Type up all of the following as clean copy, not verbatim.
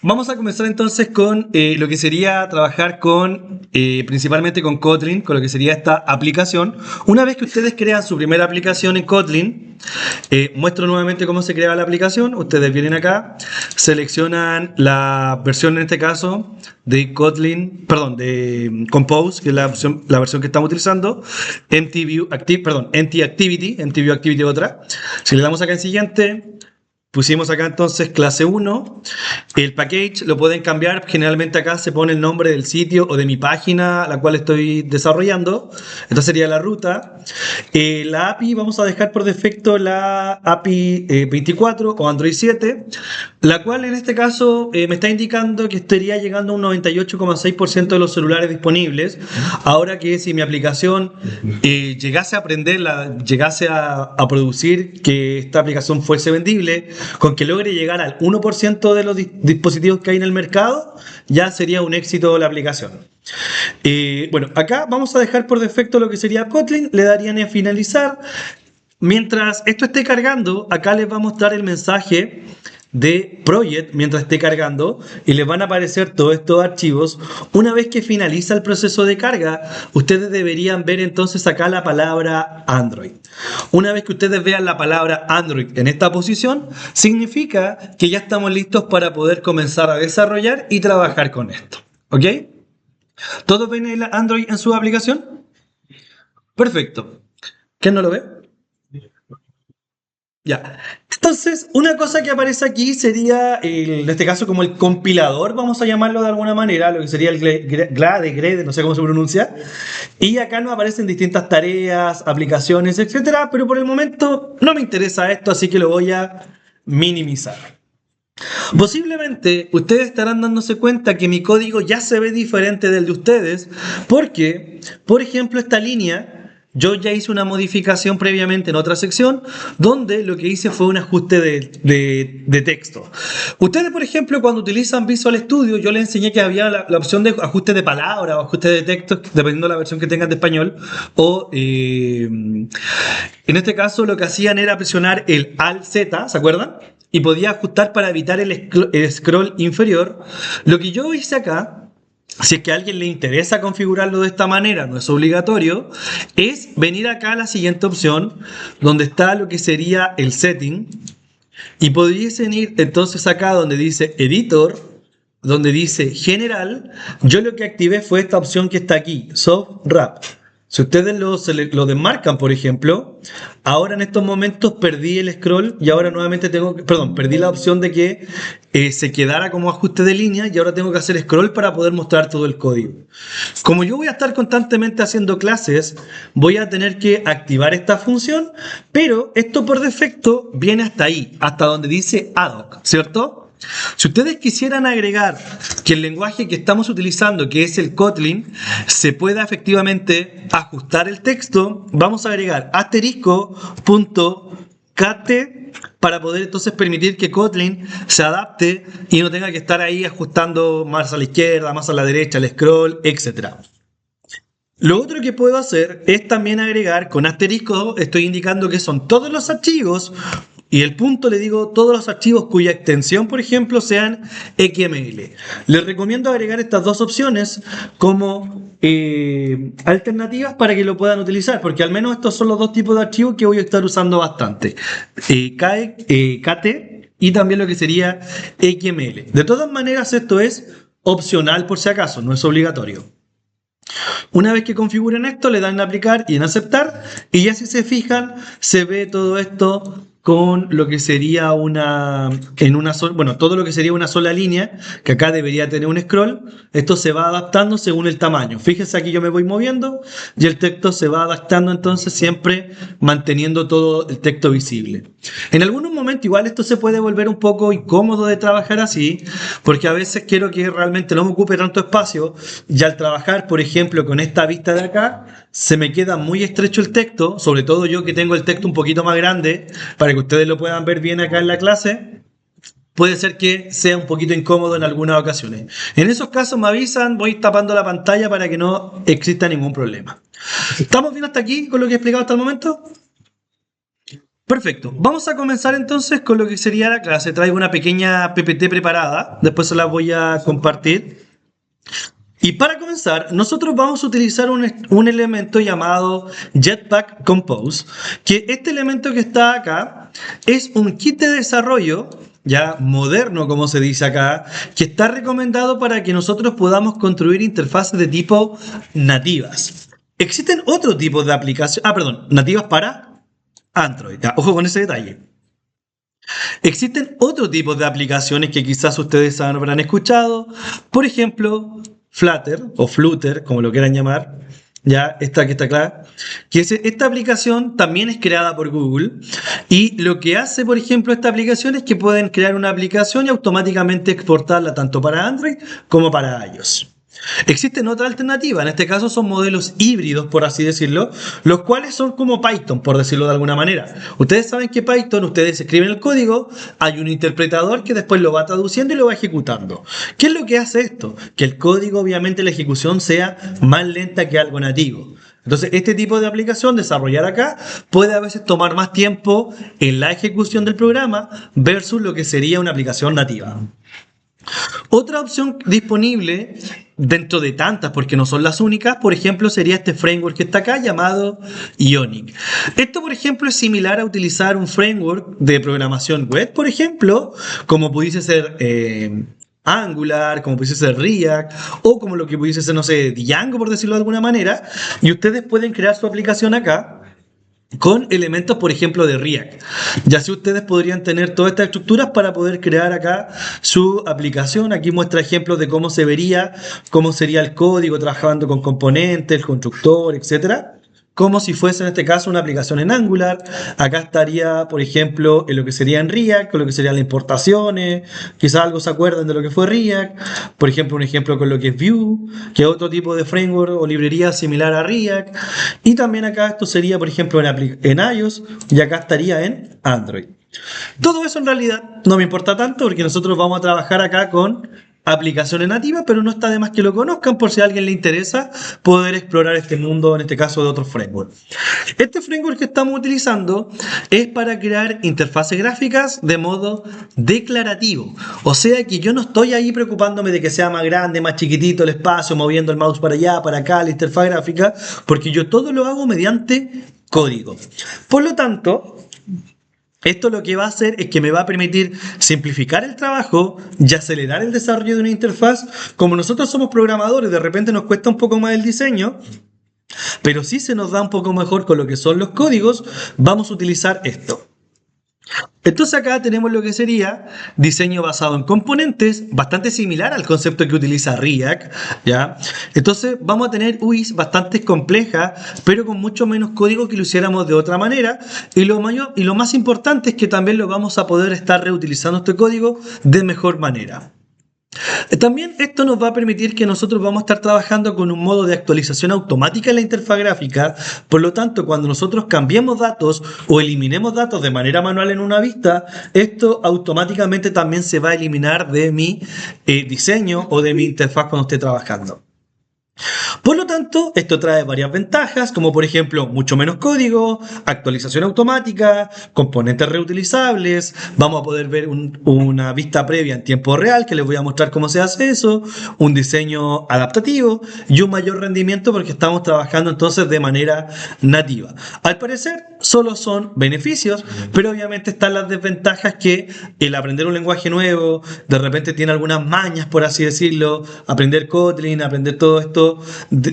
Vamos a comenzar entonces con lo que sería trabajar con, principalmente con Kotlin, con lo que sería esta aplicación. Una vez que ustedes crean su primera aplicación en Kotlin, muestro nuevamente cómo se crea la aplicación. Ustedes vienen acá, seleccionan la versión, en este caso, de Kotlin, perdón, de Compose, que es la versión que estamos utilizando, MTView Activity otra. Si le damos acá en siguiente, pusimos acá entonces clase 1. El package lo pueden cambiar. Generalmente acá se pone el nombre del sitio o de mi página la cual estoy desarrollando. Esta sería la ruta. La API vamos a dejar por defecto la API 24 o Android 7, la cual en este caso me está indicando que estaría llegando a un 98,6% de los celulares disponibles. Ahora que si mi aplicación llegase a aprenderla, llegase a producir que esta aplicación fuese vendible, con que logre llegar al 1% de los dispositivos que hay en el mercado, ya sería un éxito la aplicación. Bueno, acá vamos a dejar por defecto lo que sería Kotlin, le darían en finalizar. Mientras esto esté cargando, acá les va a mostrar el mensaje de Project mientras esté cargando y les van a aparecer todos estos archivos. Una vez que finaliza el proceso de carga, ustedes deberían ver entonces acá la palabra Android. Una vez que ustedes vean la palabra Android en esta posición, significa que ya estamos listos para poder comenzar a desarrollar y trabajar con esto. ¿Ok? ¿Todos ven el Android en su aplicación? Perfecto. ¿Quién no lo ve? Ya. Entonces, una cosa que aparece aquí sería, en este caso, como el compilador, vamos a llamarlo de alguna manera, lo que sería el Grade, no sé cómo se pronuncia. Y acá nos aparecen distintas tareas, aplicaciones, etcétera, pero por el momento no me interesa esto, así que lo voy a minimizar. Posiblemente ustedes estarán dándose cuenta que mi código ya se ve diferente del de ustedes, porque, por ejemplo, esta línea, yo ya hice una modificación previamente en otra sección, donde lo que hice fue un ajuste de texto. Ustedes, por ejemplo, cuando utilizan Visual Studio, yo les enseñé que había la opción de ajuste de palabra o ajuste de texto, dependiendo de la versión que tengan de español, o en este caso lo que hacían era presionar el Alt-Z, ¿se acuerdan? Y podía ajustar para evitar el scroll inferior. Lo que yo hice acá, si es que a alguien le interesa configurarlo de esta manera, no es obligatorio, es venir acá a la siguiente opción, donde está lo que sería el setting, y pudiesen ir entonces acá donde dice editor, donde dice general. Yo lo que activé fue esta opción que está aquí, soft wrap. Si ustedes lo desmarcan, por ejemplo, ahora en estos momentos perdí el scroll y ahora nuevamente perdí la opción de que se quedara como ajuste de línea y ahora tengo que hacer scroll para poder mostrar todo el código. Como yo voy a estar constantemente haciendo clases, voy a tener que activar esta función, pero esto por defecto viene hasta ahí, hasta donde dice Adhoc, ¿cierto? Si ustedes quisieran agregar que el lenguaje que estamos utilizando, que es el Kotlin, se pueda efectivamente ajustar el texto, vamos a agregar *.kt para poder entonces permitir que Kotlin se adapte y no tenga que estar ahí ajustando más a la izquierda, más a la derecha, el scroll, etc. Lo otro que puedo hacer es también agregar con asterisco, estoy indicando que son todos los archivos, y el punto le digo todos los archivos cuya extensión, por ejemplo, sean XML. Les recomiendo agregar estas dos opciones como alternativas para que lo puedan utilizar, porque al menos estos son los dos tipos de archivos que voy a estar usando bastante. KT y también lo que sería XML. De todas maneras, esto es opcional por si acaso, no es obligatorio. Una vez que configuren esto, le dan en aplicar y en aceptar, y ya si se fijan, se ve todo esto con lo que sería todo lo que sería una sola línea, que acá debería tener un scroll. Esto se va adaptando según el tamaño. Fíjense, aquí yo me voy moviendo y el texto se va adaptando, entonces siempre manteniendo todo el texto visible. En algunos momentos igual esto se puede volver un poco incómodo de trabajar así, porque a veces quiero que realmente no me ocupe tanto espacio, y al trabajar, por ejemplo, con esta vista de acá, se me queda muy estrecho el texto, sobre todo yo que tengo el texto un poquito más grande, para que ustedes lo puedan ver bien acá en la clase. Puede ser que sea un poquito incómodo en algunas ocasiones. En esos casos me avisan, voy tapando la pantalla para que no exista ningún problema. ¿Estamos bien hasta aquí con lo que he explicado hasta el momento? Perfecto. Vamos a comenzar entonces con lo que sería la clase. Traigo una pequeña PPT preparada, después se la voy a compartir. Y para comenzar, nosotros vamos a utilizar un elemento llamado Jetpack Compose, que este elemento que está acá es un kit de desarrollo ya moderno, como se dice acá, que está recomendado para que nosotros podamos construir interfaces de tipo nativas. Existen otros tipos de aplicaciones, nativas para Android. Ya, ojo con ese detalle. Existen otros tipos de aplicaciones que quizás ustedes habrán escuchado, por ejemplo, Flutter o Flutter, como lo quieran llamar, ya esta que está acá, esta aplicación también es creada por Google y lo que hace, por ejemplo, esta aplicación es que pueden crear una aplicación y automáticamente exportarla tanto para Android como para iOS. Existen otras alternativas, en este caso son modelos híbridos, por así decirlo, los cuales son como Python, por decirlo de alguna manera. Ustedes saben que Python, ustedes escriben el código, hay un interpretador que después lo va traduciendo y lo va ejecutando. ¿Qué es lo que hace esto? Que el código, obviamente, la ejecución sea más lenta que algo nativo. Entonces, este tipo de aplicación, desarrollar acá, puede a veces tomar más tiempo en la ejecución del programa versus lo que sería una aplicación nativa. Otra opción disponible dentro de tantas, porque no son las únicas, por ejemplo, sería este framework que está acá llamado Ionic. Esto, por ejemplo, es similar a utilizar un framework de programación web, por ejemplo, como pudiese ser Angular, como pudiese ser React, o como lo que pudiese ser, no sé, Django, por decirlo de alguna manera, y ustedes pueden crear su aplicación acá con elementos, por ejemplo, de React. Ya así ustedes podrían tener todas estas estructuras para poder crear acá su aplicación. Aquí muestra ejemplos de cómo se vería, cómo sería el código trabajando con componentes, el constructor, etcétera. Como si fuese en este caso una aplicación en Angular. Acá estaría, por ejemplo, en lo que sería en React, con lo que serían las importaciones. Quizás algo se acuerdan de lo que fue React. Por ejemplo, un ejemplo con lo que es Vue, que es otro tipo de framework o librería similar a React. Y también acá esto sería, por ejemplo, en iOS y acá estaría en Android. Todo eso en realidad no me importa tanto porque nosotros vamos a trabajar acá con aplicaciones nativas, pero no está de más que lo conozcan por si a alguien le interesa poder explorar este mundo, en este caso de otros frameworks. Este framework que estamos utilizando es para crear interfaces gráficas de modo declarativo. O sea que yo no estoy ahí preocupándome de que sea más grande, más chiquitito el espacio, moviendo el mouse para allá, para acá, la interfaz gráfica, porque yo todo lo hago mediante código. Por lo tanto, esto lo que va a hacer es que me va a permitir simplificar el trabajo y acelerar el desarrollo de una interfaz. Como nosotros somos programadores, de repente nos cuesta un poco más el diseño, pero sí se nos da un poco mejor con lo que son los códigos, vamos a utilizar esto. Entonces acá tenemos lo que sería diseño basado en componentes, bastante similar al concepto que utiliza React, ¿ya? Entonces vamos a tener UIs bastante complejas, pero con mucho menos código que lo hiciéramos de otra manera. Y lo más importante es que también lo vamos a poder estar reutilizando este código de mejor manera. También esto nos va a permitir que nosotros vamos a estar trabajando con un modo de actualización automática en la interfaz gráfica. Por lo tanto, cuando nosotros cambiemos datos o eliminemos datos de manera manual en una vista, esto automáticamente también se va a eliminar de mi diseño o de mi interfaz cuando esté trabajando. Por lo tanto, esto trae varias ventajas, como por ejemplo, mucho menos código, actualización automática, componentes reutilizables, vamos a poder ver una vista previa en tiempo real, que les voy a mostrar cómo se hace eso, un diseño adaptativo y un mayor rendimiento porque estamos trabajando entonces de manera nativa. Al parecer, solo son beneficios, pero obviamente están las desventajas que el aprender un lenguaje nuevo, de repente tiene algunas mañas, por así decirlo, aprender Kotlin, aprender todo esto,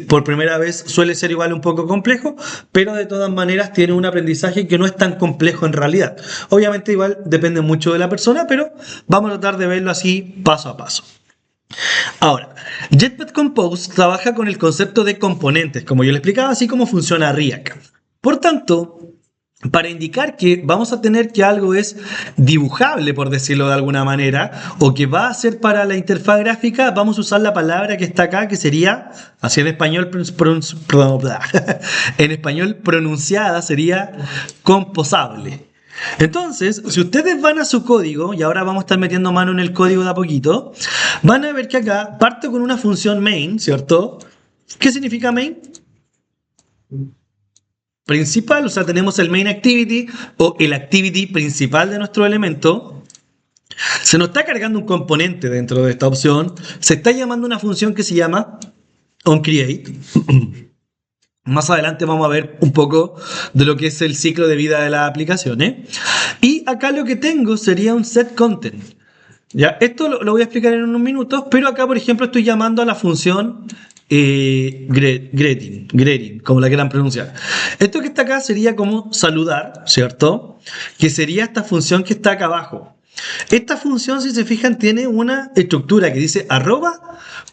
por primera vez suele ser igual un poco complejo, pero de todas maneras tiene un aprendizaje que no es tan complejo en realidad. Obviamente igual depende mucho de la persona, pero vamos a tratar de verlo así paso a paso. Ahora, Jetpack Compose trabaja con el concepto de componentes, como yo le explicaba, así como funciona React. Por tanto, para indicar que vamos a tener que algo es dibujable, por decirlo de alguna manera, o que va a ser para la interfaz gráfica, vamos a usar la palabra que está acá, que sería, así en español, en español pronunciada, sería composable. Entonces, si ustedes van a su código, y ahora vamos a estar metiendo mano en el código de a poquito, van a ver que acá parte con una función main, ¿cierto? ¿Qué significa main? principal, o sea, tenemos el main activity o el activity principal de nuestro elemento. Se nos está cargando un componente dentro de esta opción. Se está llamando una función que se llama onCreate. Más adelante vamos a ver un poco de lo que es el ciclo de vida de las aplicaciones. Y acá lo que tengo sería un setContent. ¿Ya? Esto lo voy a explicar en unos minutos, pero acá, por ejemplo, estoy llamando a la función greeting, como la quieran pronunciar. Esto que está acá sería como saludar, ¿cierto? Que sería esta función que está acá abajo. Esta función, si se fijan, tiene una estructura que dice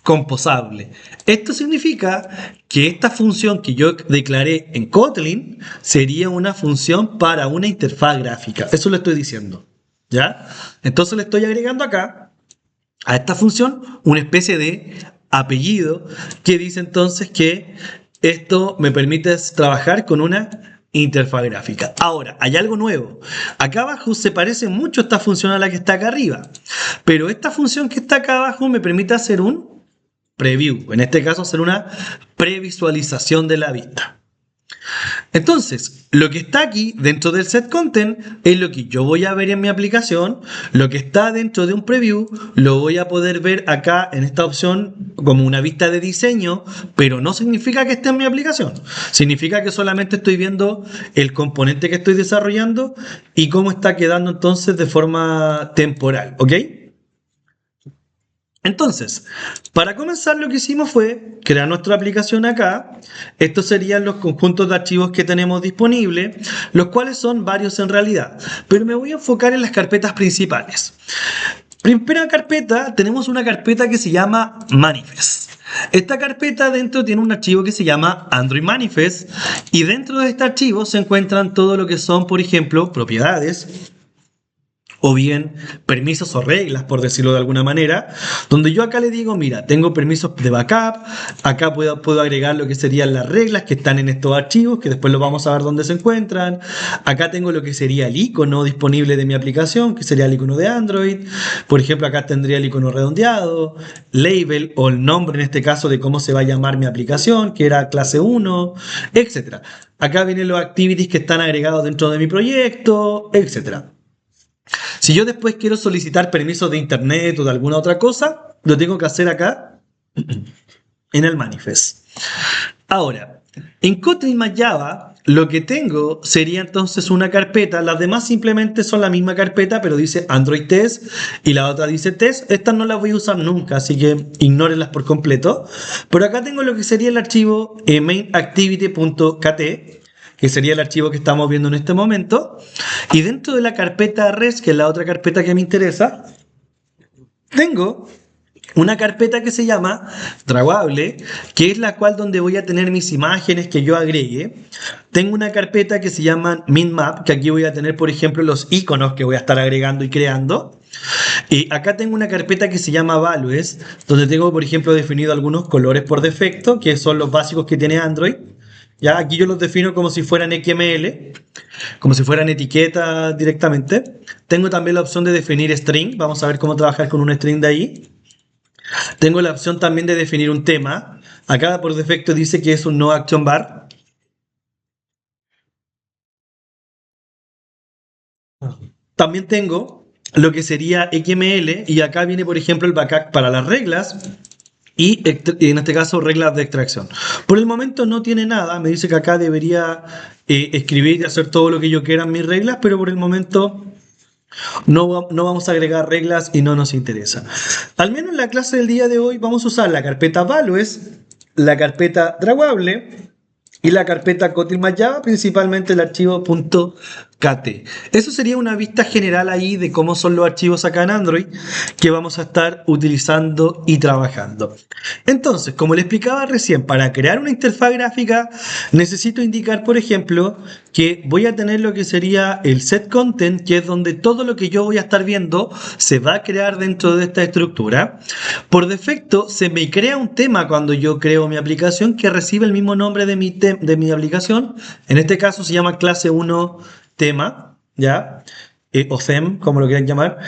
@composable. Esto significa que esta función que yo declaré en Kotlin sería una función para una interfaz gráfica. Eso lo estoy diciendo, ¿ya? Entonces le estoy agregando acá a esta función una especie de apellido que dice entonces que esto me permite trabajar con una interfaz gráfica. Ahora, hay algo nuevo. Acá abajo se parece mucho esta función a la que está acá arriba, pero esta función que está acá abajo me permite hacer un preview, en este caso hacer una previsualización de la vista. Entonces, lo que está aquí dentro del setContent es lo que yo voy a ver en mi aplicación. Lo que está dentro de un preview lo voy a poder ver acá en esta opción como una vista de diseño, pero no significa que esté en mi aplicación. Significa que solamente estoy viendo el componente que estoy desarrollando y cómo está quedando entonces de forma temporal, ¿ok? Entonces, para comenzar lo que hicimos fue crear nuestra aplicación acá. Estos serían los conjuntos de archivos que tenemos disponibles, los cuales son varios en realidad, pero me voy a enfocar en las carpetas principales. Primera carpeta, tenemos una carpeta que se llama Manifest. Esta carpeta dentro tiene un archivo que se llama Android Manifest y dentro de este archivo se encuentran todo lo que son, por ejemplo, propiedades, o bien permisos o reglas, por decirlo de alguna manera, donde yo acá le digo, mira, tengo permisos de backup, acá puedo agregar lo que serían las reglas que están en estos archivos, que después lo vamos a ver dónde se encuentran. Acá tengo lo que sería el icono disponible de mi aplicación, que sería el icono de Android. Por ejemplo, acá tendría el icono redondeado, label o el nombre en este caso de cómo se va a llamar mi aplicación, que era clase 1, etc. Acá vienen los activities que están agregados dentro de mi proyecto, etc. Si yo después quiero solicitar permisos de internet o de alguna otra cosa, lo tengo que hacer acá en el manifest. Ahora, en Kotlin más Java, lo que tengo sería entonces una carpeta. Las demás simplemente son la misma carpeta, pero dice Android Test y la otra dice Test. Estas no las voy a usar nunca, así que ignórenlas por completo. Pero acá tengo lo que sería el archivo mainActivity.kt, que sería el archivo que estamos viendo en este momento. Y dentro de la carpeta res, que es la otra carpeta que me interesa, tengo una carpeta que se llama Drawable, que es la cual donde voy a tener mis imágenes que yo agregue. Tengo una carpeta que se llama MinMap, que aquí voy a tener, por ejemplo, los iconos que voy a estar agregando y creando. Y acá tengo una carpeta que se llama Values, donde tengo, por ejemplo, definido algunos colores por defecto, que son los básicos que tiene Android. Ya, aquí yo los defino como si fueran XML, como si fueran etiquetas directamente. Tengo también la opción de definir string. Vamos a ver cómo trabajar con un string de ahí. Tengo la opción también de definir un tema. Acá por defecto dice que es un no action bar. También tengo lo que sería XML y acá viene, por ejemplo, el backup para las reglas. Y en este caso reglas de extracción. Por el momento no tiene nada, me dice que acá debería escribir y hacer todo lo que yo quiera en mis reglas, pero por el momento no vamos a agregar reglas y no nos interesa. Al menos en la clase del día de hoy vamos a usar la carpeta Values, la carpeta Drawable y la carpeta Kotlin más Java, principalmente el archivo .kt. Eso sería una vista general ahí de cómo son los archivos acá en Android que vamos a estar utilizando y trabajando. Entonces, como le explicaba recién, para crear una interfaz gráfica necesito indicar, por ejemplo, que voy a tener lo que sería el setContent, que es donde todo lo que yo voy a estar viendo se va a crear dentro de esta estructura. Por defecto, se me crea un tema cuando yo creo mi aplicación que recibe el mismo nombre de mi aplicación. En este caso se llama clase 1 tema, ¿ya? o theme, como lo quieran llamar.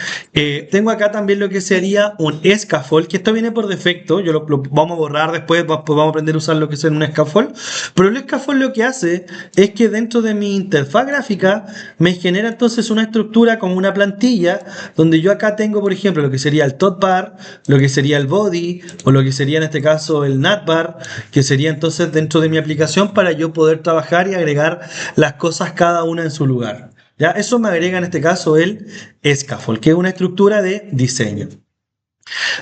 Tengo acá también lo que sería un scaffold, que esto viene por defecto, lo vamos a borrar después, pues vamos a aprender a usar lo que es un scaffold, pero el scaffold lo que hace es que dentro de mi interfaz gráfica me genera entonces una estructura como una plantilla, donde yo acá tengo, por ejemplo, lo que sería el top bar, lo que sería el body, o lo que sería en este caso el navbar, que sería entonces dentro de mi aplicación para yo poder trabajar y agregar las cosas cada una en su lugar. ¿Ya? Eso me agrega en este caso el scaffold, que es una estructura de diseño.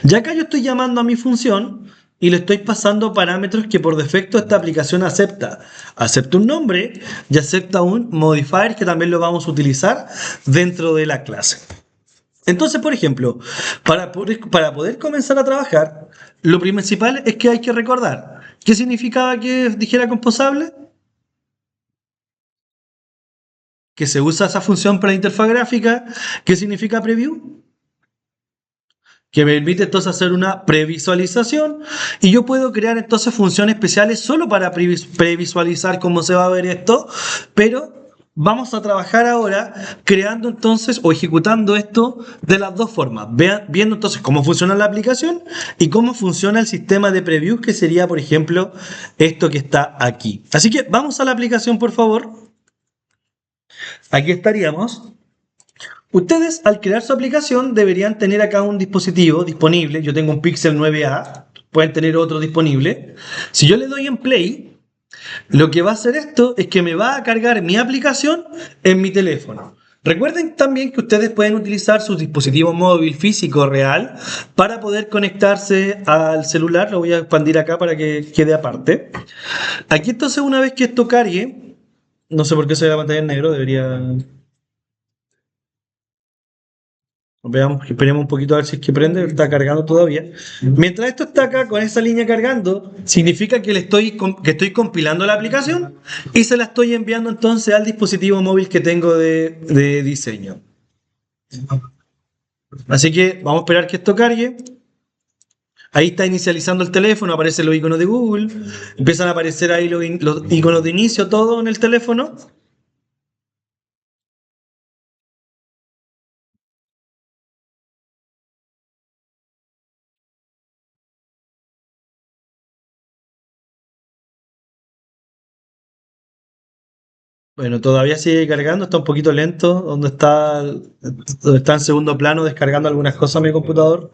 Ya acá yo estoy llamando a mi función y le estoy pasando parámetros que por defecto esta aplicación acepta. Acepta un nombre y acepta un modifier que también lo vamos a utilizar dentro de la clase. Entonces, por ejemplo, para poder comenzar a trabajar, lo principal es que hay que recordar. ¿Qué significaba que dijera composable? Que se usa esa función para la interfaz gráfica. ¿Qué significa preview? Que me permite entonces hacer una previsualización y yo puedo crear entonces funciones especiales solo para previsualizar cómo se va a ver esto, pero vamos a trabajar ahora creando entonces o ejecutando esto de las dos formas, viendo entonces cómo funciona la aplicación y cómo funciona el sistema de previews, que sería, por ejemplo, esto que está aquí. Así que vamos a la aplicación, por favor. Aquí estaríamos. Ustedes, al crear su aplicación, deberían tener acá un dispositivo disponible. Yo tengo un Pixel 9a, pueden tener otro disponible. Si yo le doy en Play, lo que va a hacer esto es que me va a cargar mi aplicación en mi teléfono. Recuerden también que ustedes pueden utilizar su dispositivo móvil físico real para poder conectarse al celular. Lo voy a expandir acá para que quede aparte. Aquí entonces, una vez que esto cargue, no sé por qué se ve la pantalla en negro, debería... Veamos, esperemos un poquito a ver si es que prende, está cargando todavía. Mientras esto está acá con esa línea cargando, significa que que estoy compilando la aplicación y se la estoy enviando entonces al dispositivo móvil que tengo de diseño. Así que vamos a esperar que esto cargue. Ahí está inicializando el teléfono, aparecen los iconos de Google, empiezan a aparecer ahí los iconos de inicio, todo en el teléfono. Bueno, todavía sigue cargando, está un poquito lento. ¿Dónde está en segundo plano descargando algunas cosas mi computador?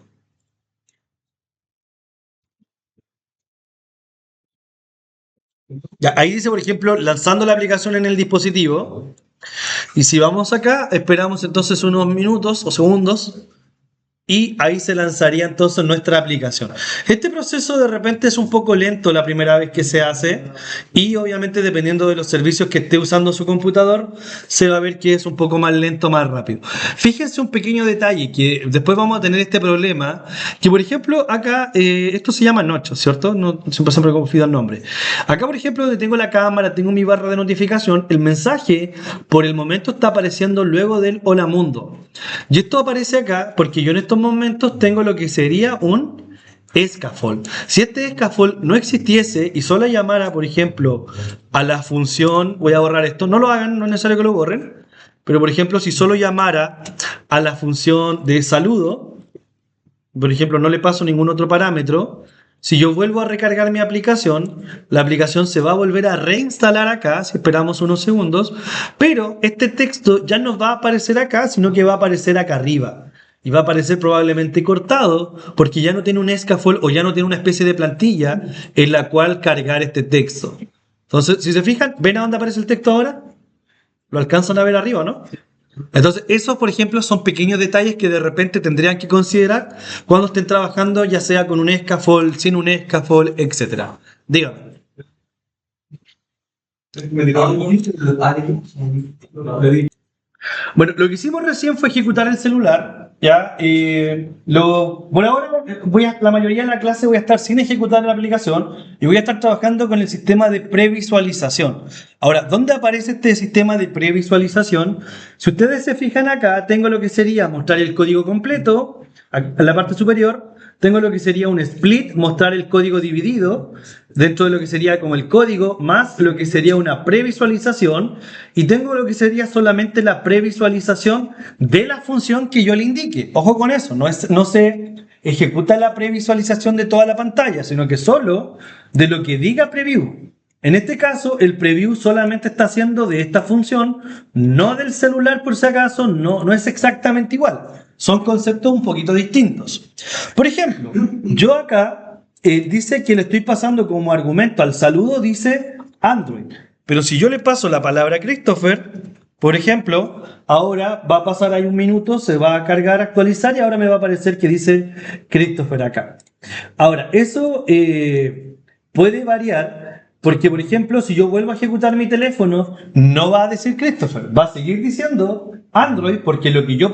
Ya, ahí dice, por ejemplo, lanzando la aplicación en el dispositivo. Y si vamos acá, esperamos entonces unos minutos o segundos. Y ahí se lanzaría entonces nuestra aplicación. Este proceso de repente es un poco lento la primera vez que se hace y obviamente dependiendo de los servicios que esté usando su computador se va a ver que es un poco más lento, más rápido. Fíjense un pequeño detalle que después vamos a tener este problema, que por ejemplo acá, esto se llama Nocho, ¿cierto? No, siempre confundo el nombre. Acá por ejemplo donde tengo la cámara, tengo mi barra de notificación, el mensaje por el momento está apareciendo luego del Hola Mundo. Y esto aparece acá porque yo en estos momentos tengo lo que sería un scaffold. Si este scaffold no existiese y solo llamara, por ejemplo, a la función, voy a borrar esto, no lo hagan, no es necesario que lo borren, pero por ejemplo, si solo llamara a la función de saludo, por ejemplo, no le paso ningún otro parámetro, si yo vuelvo a recargar mi aplicación, la aplicación se va a volver a reinstalar acá, si esperamos unos segundos, pero este texto ya no va a aparecer acá, sino que va a aparecer acá arriba. Y va a aparecer probablemente cortado, porque ya no tiene un scaffold o ya no tiene una especie de plantilla en la cual cargar este texto. Entonces, si se fijan, ¿ven a dónde aparece el texto ahora? Lo alcanzan a ver arriba, ¿no? Entonces, esos, por ejemplo, son pequeños detalles que de repente tendrían que considerar cuando estén trabajando, ya sea con un scaffold, sin un scaffold, etcétera. Dígame. Bueno, lo que hicimos recién fue ejecutar el celular, ¿ya? Por ahora, la mayoría de la clase voy a estar sin ejecutar la aplicación y voy a estar trabajando con el sistema de previsualización. Ahora, ¿dónde aparece este sistema de previsualización? Si ustedes se fijan acá, tengo lo que sería mostrar el código completo, En la parte superior tengo lo que sería un split, mostrar el código dividido dentro de lo que sería como el código más lo que sería una previsualización, y tengo lo que sería solamente la previsualización de la función que yo le indique. Ojo con eso, no se ejecuta la previsualización de toda la pantalla, sino que solo de lo que diga preview. En este caso, el preview solamente está haciendo de esta función, no del celular por si acaso, no es exactamente igual. Son conceptos un poquito distintos. Por ejemplo, yo acá dice que le estoy pasando como argumento al saludo, dice Android. Pero si yo le paso la palabra Christopher, por ejemplo, ahora va a pasar ahí un minuto, se va a cargar, actualizar, y ahora me va a aparecer que dice Christopher acá. Ahora, eso puede variar. Porque, por ejemplo, si yo vuelvo a ejecutar mi teléfono, no va a decir Christopher, va a seguir diciendo Android, porque lo que yo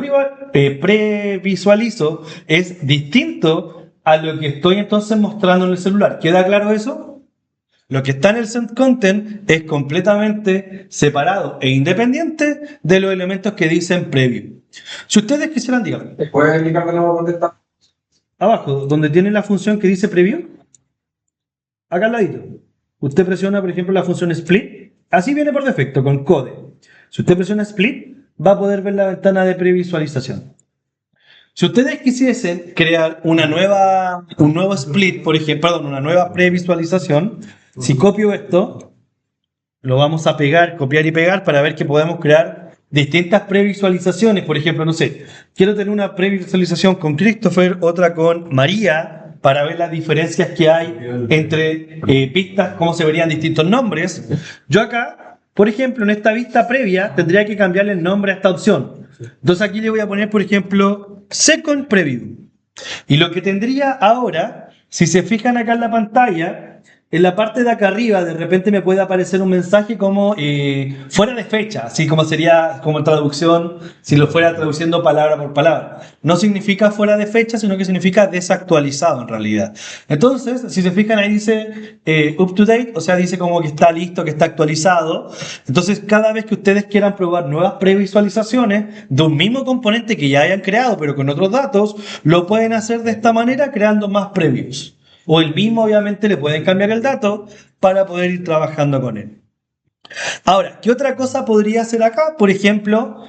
previsualizo es distinto a lo que estoy entonces mostrando en el celular. ¿Queda claro eso? Lo que está en el send content es completamente separado e independiente de los elementos que dicen preview. Si ustedes quisieran, díganme. ¿Puedes explicar de nuevo dónde está? Abajo, donde tiene la función que dice preview, acá al ladito. Usted presiona, por ejemplo, la función split. Así viene por defecto, con code. Si usted presiona split, va a poder ver la ventana de previsualización. Si ustedes quisiesen crear un nuevo split, por ejemplo, perdón, una nueva previsualización, si copio esto, lo vamos a pegar, copiar y pegar para ver que podemos crear distintas previsualizaciones. Por ejemplo, no sé, quiero tener una previsualización con Christopher, otra con María, para ver las diferencias que hay entre pistas, cómo se verían distintos nombres. Yo acá, por ejemplo, en esta vista previa, tendría que cambiarle el nombre a esta opción. Entonces aquí le voy a poner, por ejemplo, Second Preview. Y lo que tendría ahora, si se fijan acá en la pantalla, en la parte de acá arriba de repente me puede aparecer un mensaje como fuera de fecha, así como sería como traducción, si lo fuera traduciendo palabra por palabra. No significa fuera de fecha, sino que significa desactualizado en realidad. Entonces, si se fijan ahí dice up to date, o sea, dice como que está listo, que está actualizado. Entonces, cada vez que ustedes quieran probar nuevas previsualizaciones de un mismo componente que ya hayan creado, pero con otros datos, lo pueden hacer de esta manera creando más previews. O el mismo, obviamente, le pueden cambiar el dato para poder ir trabajando con él. Ahora, ¿qué otra cosa podría hacer acá? Por ejemplo,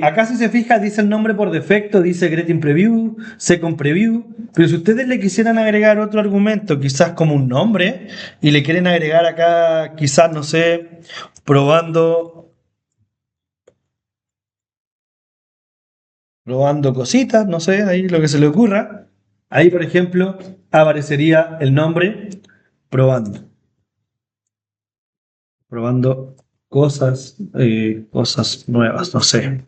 acá si se fija dice el nombre por defecto, dice Greeting Preview, Second Preview, pero si ustedes le quisieran agregar otro argumento, quizás como un nombre, y le quieren agregar acá, quizás, no sé, probando cositas, no sé, ahí lo que se le ocurra. Ahí, por ejemplo, aparecería el nombre probando. Probando cosas nuevas, no sé.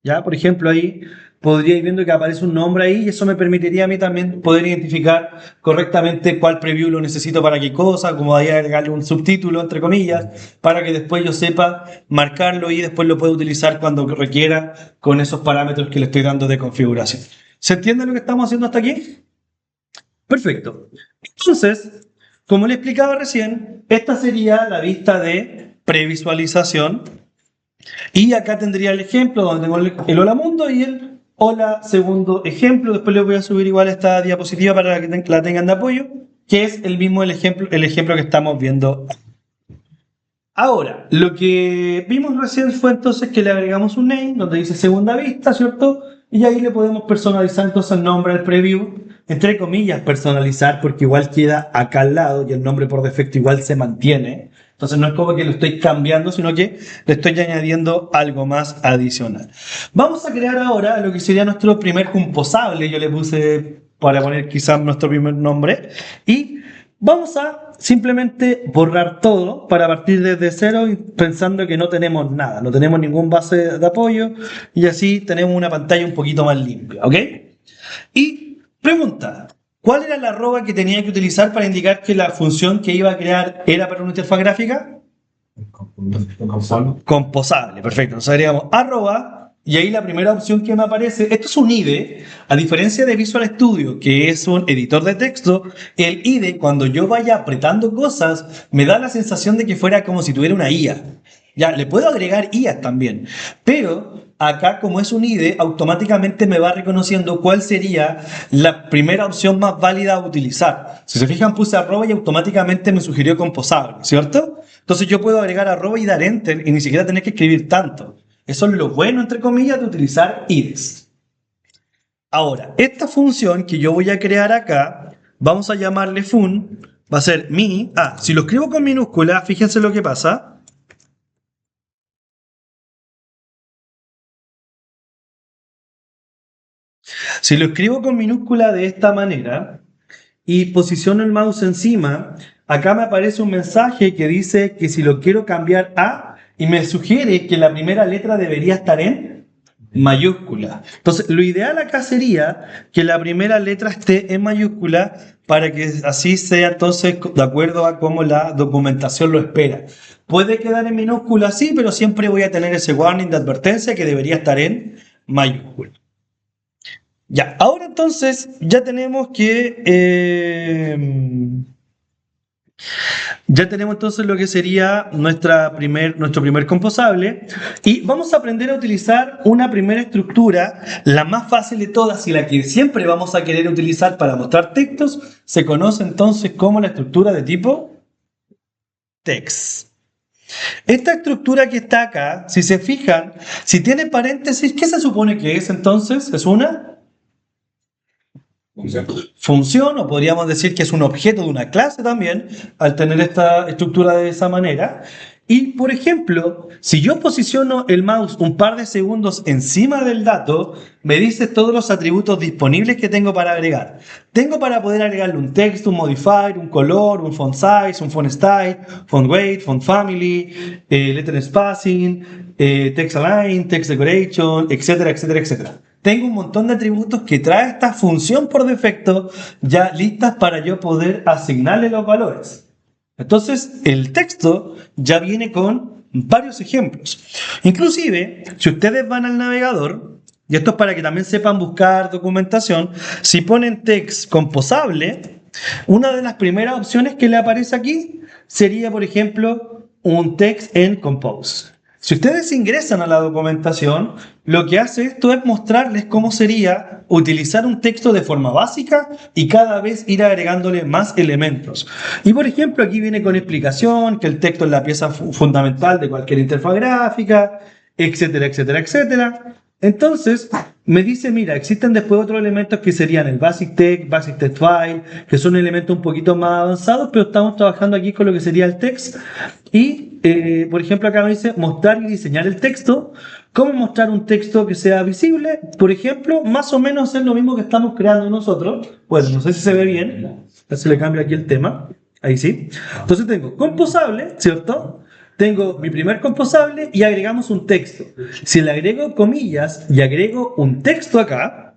Ya, por ejemplo, ahí podría ir viendo que aparece un nombre ahí, y eso me permitiría a mí también poder identificar correctamente cuál preview lo necesito para qué cosa, como ahí agregarle un subtítulo, entre comillas, para que después yo sepa marcarlo y después lo pueda utilizar cuando requiera con esos parámetros que le estoy dando de configuración. ¿Se entiende lo que estamos haciendo hasta aquí? Perfecto. Entonces, como le explicaba recién, esta sería la vista de previsualización. Y acá tendría el ejemplo donde tengo el hola mundo y el hola segundo ejemplo. Después les voy a subir igual esta diapositiva para que la tengan de apoyo, que es el mismo el ejemplo que estamos viendo. Ahora, lo que vimos recién fue entonces que le agregamos un name, donde dice segunda vista, ¿cierto? Y ahí le podemos personalizar entonces el nombre al preview, entre comillas personalizar, porque igual queda acá al lado y el nombre por defecto igual se mantiene. Entonces no es como que lo estoy cambiando, sino que le estoy añadiendo algo más adicional. Vamos a crear ahora lo que sería nuestro primer composable. Yo le puse para poner quizás nuestro primer nombre. Y vamos a simplemente borrar todo para partir desde cero, pensando que no tenemos nada, no tenemos ningún base de apoyo, y así tenemos una pantalla un poquito más limpia, ¿ok? Y pregunta, ¿cuál era la arroba que tenía que utilizar para indicar que la función que iba a crear era para una interfaz gráfica? Composable, perfecto. Entonces agregamos arroba, y ahí la primera opción que me aparece, esto es un IDE, a diferencia de Visual Studio, que es un editor de texto, el IDE, cuando yo vaya apretando cosas, me da la sensación de que fuera como si tuviera una IA. Ya, le puedo agregar IAs también, pero acá como es un IDE, automáticamente me va reconociendo cuál sería la primera opción más válida a utilizar. Si se fijan, puse arroba y automáticamente me sugirió composable, ¿cierto? Entonces yo puedo agregar arroba y dar enter y ni siquiera tener que escribir tanto. Eso es lo bueno, entre comillas, de utilizar IDEs. Ahora, esta función que yo voy a crear acá, vamos a llamarle fun, va a ser mi. Si lo escribo con minúscula, fíjense lo que pasa. Si lo escribo con minúscula de esta manera y posiciono el mouse encima, acá me aparece un mensaje que dice que si lo quiero cambiar a y me sugiere que la primera letra debería estar en mayúscula. Entonces, lo ideal acá sería que la primera letra esté en mayúscula para que así sea entonces de acuerdo a cómo la documentación lo espera. Puede quedar en minúscula, sí, pero siempre voy a tener ese warning de advertencia que debería estar en mayúscula. Ya, ahora entonces ya tenemos que ya tenemos entonces lo que sería nuestro primer composable y vamos a aprender a utilizar una primera estructura, la más fácil de todas y la que siempre vamos a querer utilizar para mostrar textos, se conoce entonces como la estructura de tipo text. Esta estructura que está acá, si se fijan, si tiene paréntesis, ¿qué se supone que es entonces? ¿Es una función, o podríamos decir que es un objeto de una clase también, al tener esta estructura de esa manera? Y, por ejemplo, si yo posiciono el mouse un par de segundos encima del dato, me dice todos los atributos disponibles que tengo para agregar. Tengo para poder agregarle un texto, un modifier, un color, un font size, un font style, font weight, font family, letter spacing, text align, text decoration, etcétera, etcétera, etcétera. Tengo un montón de atributos que trae esta función por defecto ya listas para yo poder asignarle los valores. Entonces, el texto ya viene con varios ejemplos. Inclusive, si ustedes van al navegador, y esto es para que también sepan buscar documentación, si ponen text composable, una de las primeras opciones que le aparece aquí sería, por ejemplo, un text en compose. Si ustedes ingresan a la documentación, lo que hace esto es mostrarles cómo sería utilizar un texto de forma básica y cada vez ir agregándole más elementos. Y por ejemplo, aquí viene con explicación que el texto es la pieza fundamental de cualquier interfaz gráfica, etcétera, etcétera, etcétera. Entonces, me dice, mira, existen después otros elementos que serían el Basic Text, Basic Text File, que son elementos un poquito más avanzados, pero estamos trabajando aquí con lo que sería el text. Y, por ejemplo, acá me dice mostrar y diseñar el texto. ¿Cómo mostrar un texto que sea visible? Por ejemplo, más o menos es lo mismo que estamos creando nosotros. Pues no sé si se ve bien. Se le cambia aquí el tema. Ahí sí. Entonces tengo composable, ¿cierto? Tengo mi primer composable y agregamos un texto. Si le agrego comillas y agrego un texto acá,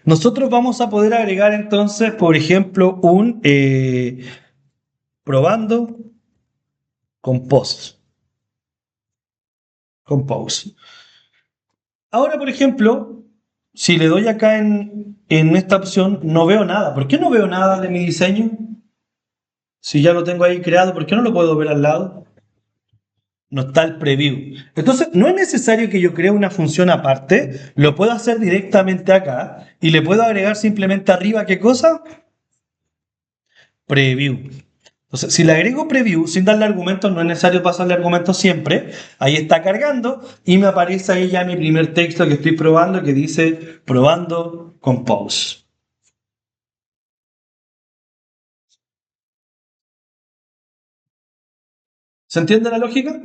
nosotros vamos a poder agregar entonces, por ejemplo, un probando compose. Ahora, por ejemplo, si le doy acá en esta opción, no veo nada. ¿Por qué no veo nada de mi diseño? Si ya lo tengo ahí creado, ¿por qué no lo puedo ver al lado? No está el preview. Entonces, no es necesario que yo cree una función aparte, lo puedo hacer directamente acá y le puedo agregar simplemente arriba, ¿qué cosa? Preview. Entonces, si le agrego preview sin darle argumentos, no es necesario pasarle argumentos siempre, ahí está cargando y me aparece ahí ya mi primer texto que estoy probando que dice probando compose. ¿Se entiende la lógica?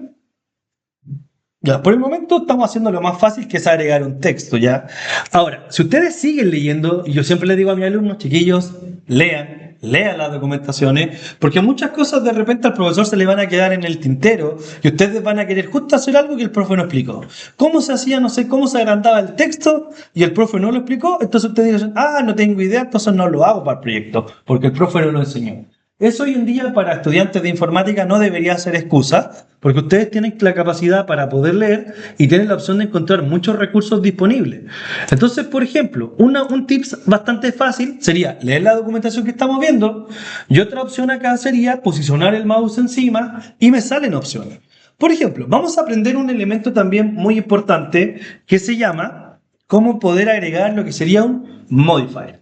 Ya, por el momento estamos haciendo lo más fácil que es agregar un texto, ¿ya? Ahora, si ustedes siguen leyendo, y yo siempre les digo a mis alumnos, chiquillos, lean las documentaciones, porque muchas cosas de repente al profesor se le van a quedar en el tintero y ustedes van a querer justo hacer algo que el profe no explicó. ¿Cómo se hacía? No sé cómo se agrandaba el texto y el profe no lo explicó, entonces ustedes dicen, no tengo idea, entonces no lo hago para el proyecto, porque el profe no lo enseñó. Eso hoy en día para estudiantes de informática no debería ser excusa, porque ustedes tienen la capacidad para poder leer y tienen la opción de encontrar muchos recursos disponibles. Entonces, por ejemplo, un tips bastante fácil sería leer la documentación que estamos viendo y otra opción acá sería posicionar el mouse encima y me salen opciones. Por ejemplo, vamos a aprender un elemento también muy importante que se llama cómo poder agregar lo que sería un modifier.